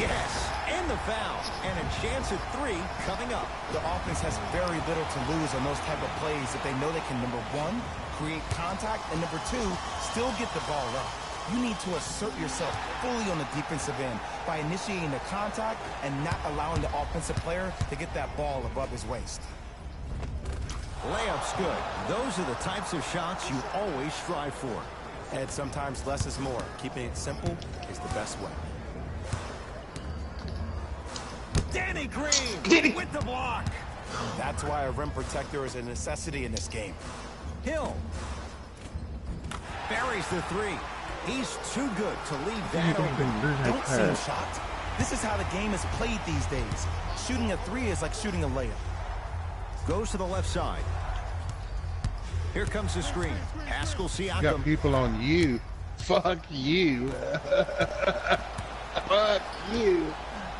Yes, and the foul, and a chance at 3 coming up. The offense has very little to lose on those type of plays if they know they can, number 1, create contact, and number 2, still get the ball up. You need to assert yourself fully on the defensive end by initiating the contact and not allowing the offensive player to get that ball above his waist. Layup's good. Those are the types of shots you always strive for. And sometimes less is more. Keeping it simple is the best way. Danny Green with the block. That's why a rim protector is a necessity in this game. Hill buries the 3. He's too good to leave that open. Don't seem shocked. This is how the game is played these days. Shooting a 3 is like shooting a layup. Goes to the left side. Here comes the screen. Haskell Siakam. Got people on you. Fuck you. Fuck you.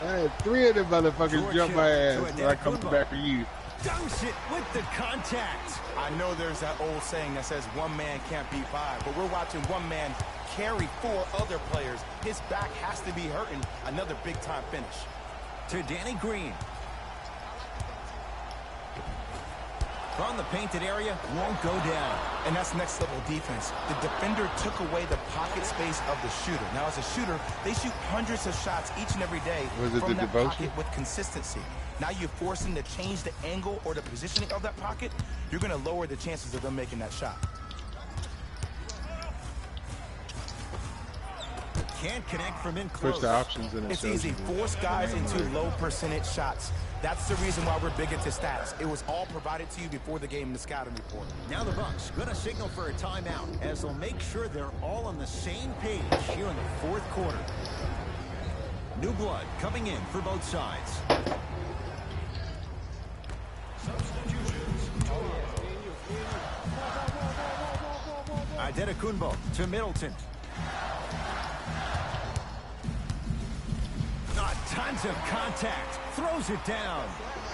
I had 3 of them motherfuckers jump my ass when I come back for you. Dunks it with the contact. I know there's that old saying that says 1 man can't beat 5, but we're watching 1 man carry 4 other players. His back has to be hurting. Another big-time finish. To Danny Green. From the painted area, won't go down. And that's next level defense. The defender took away the pocket space of the shooter. Now as a shooter, they shoot hundreds of shots each and every day from that pocket with consistency. Now you're forcing to change the angle or the positioning of that pocket. You're going to lower the chances of them making that shot. Can't connect from in close. Push the options in. It's easy. Force guys into low percentage shots. That's the reason why we're big into stats. It was all provided to you before the game in the scouting report. Now the Bucks going to signal for a timeout as they'll make sure they're all on the same page here in the 4th quarter. New blood coming in for both sides. Adetokounmpo to Middleton. Tons of contact. Throws it down.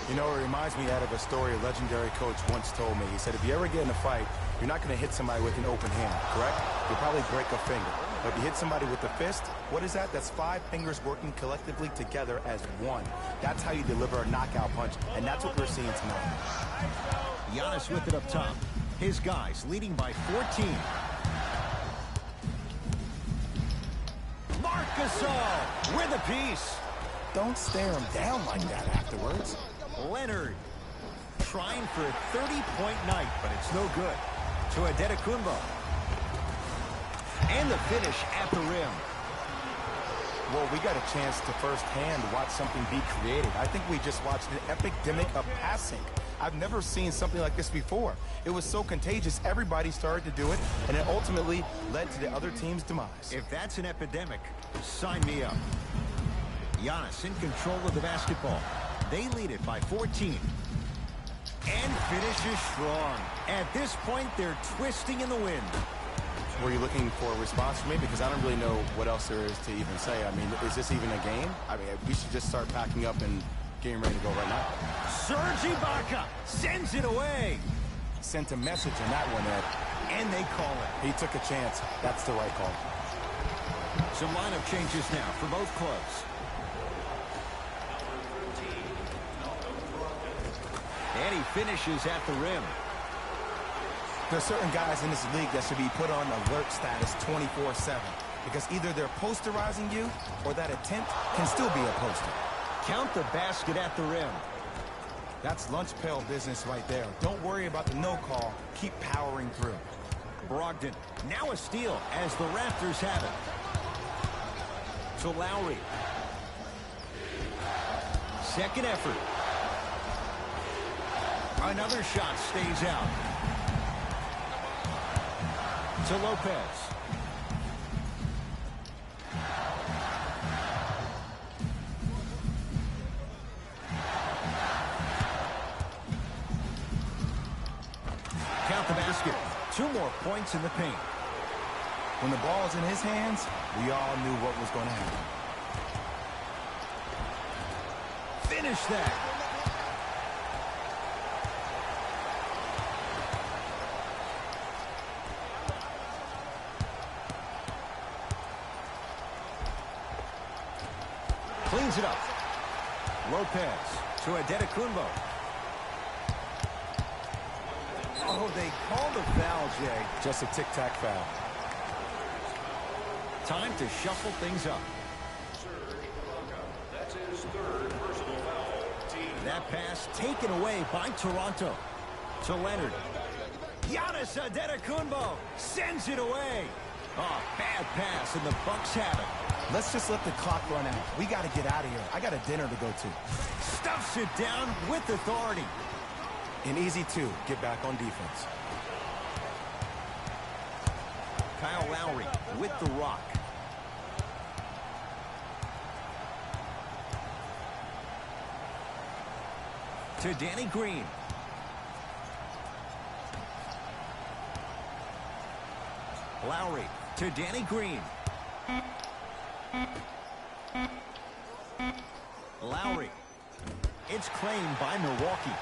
You know, it reminds me out of a story a legendary coach once told me. He said, if you ever get in a fight, you're not going to hit somebody with an open hand, correct? You'll probably break a finger. But if you hit somebody with a fist, what is that? That's 5 fingers working collectively together as one. That's how you deliver a knockout punch, and that's what we're seeing tonight. Giannis with it up top. His guys leading by 14. Marc Gasol with a piece. Don't stare him down like that afterwards. Leonard trying for a 30-point night, but it's no good. To Adetokounmpo. And the finish at the rim. Well, we got a chance to firsthand watch something be created. I think we just watched an epidemic of passing. I've never seen something like this before. It was so contagious, everybody started to do it, and it ultimately led to the other team's demise. If that's an epidemic, sign me up. Giannis in control of the basketball. They lead it by 14. And finishes strong. At this point, they're twisting in the wind. Were you looking for a response from me? Because I don't really know what else there is to even say. I mean, is this even a game? I mean, we should just start packing up and getting ready to go right now. Serge Ibaka sends it away. Sent a message on that one, Ed. And they call it. He took a chance. That's the right call. Some lineup changes now for both clubs. And he finishes at the rim. There's certain guys in this league that should be put on alert status 24/7 because either they're posterizing you or that attempt can still be a poster. Count the basket at the rim. That's lunch pail business right there. Don't worry about the no call. Keep powering through. Brogdon, now a steal as the Raptors have it. To Lowry. Second effort. Another shot stays out. To Lopez. Count the basket. 2 more points in the paint. When the ball's in his hands, we all knew what was going to happen. Finish that. Cleans it up. Lopez to Adetokunbo. Oh, they called a foul, Jay. Just a tic-tac foul. Time to shuffle things up. That's his 3rd personal foul. That pass taken away by Toronto. To Leonard. Giannis Adetokunbo sends it away. Oh, bad pass, and the Bucks have it. Let's just let the clock run out. We got to get out of here. I got a dinner to go to. Stuffs it down with authority. And easy, too. Get back on defense. Kyle Lowry with the rock. To Danny Green. Lowry to Danny Green. Lowry. It's claimed by Milwaukee.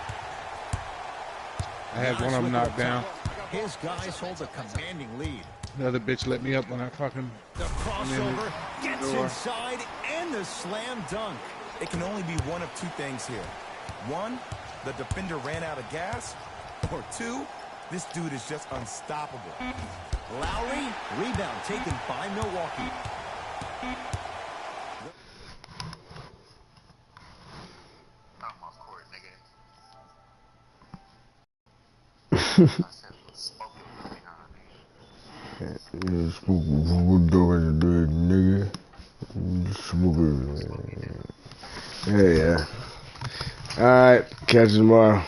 I had one of them knocked down. His guys hold a commanding lead. The other bitch let me up when I fucking... The crossover gets inside and the slam dunk. It can only be one of 2 things here. 1, the defender ran out of gas. Or 2, this dude is just unstoppable. Lowry, rebound taken by Milwaukee. Yeah. All right, catch you tomorrow.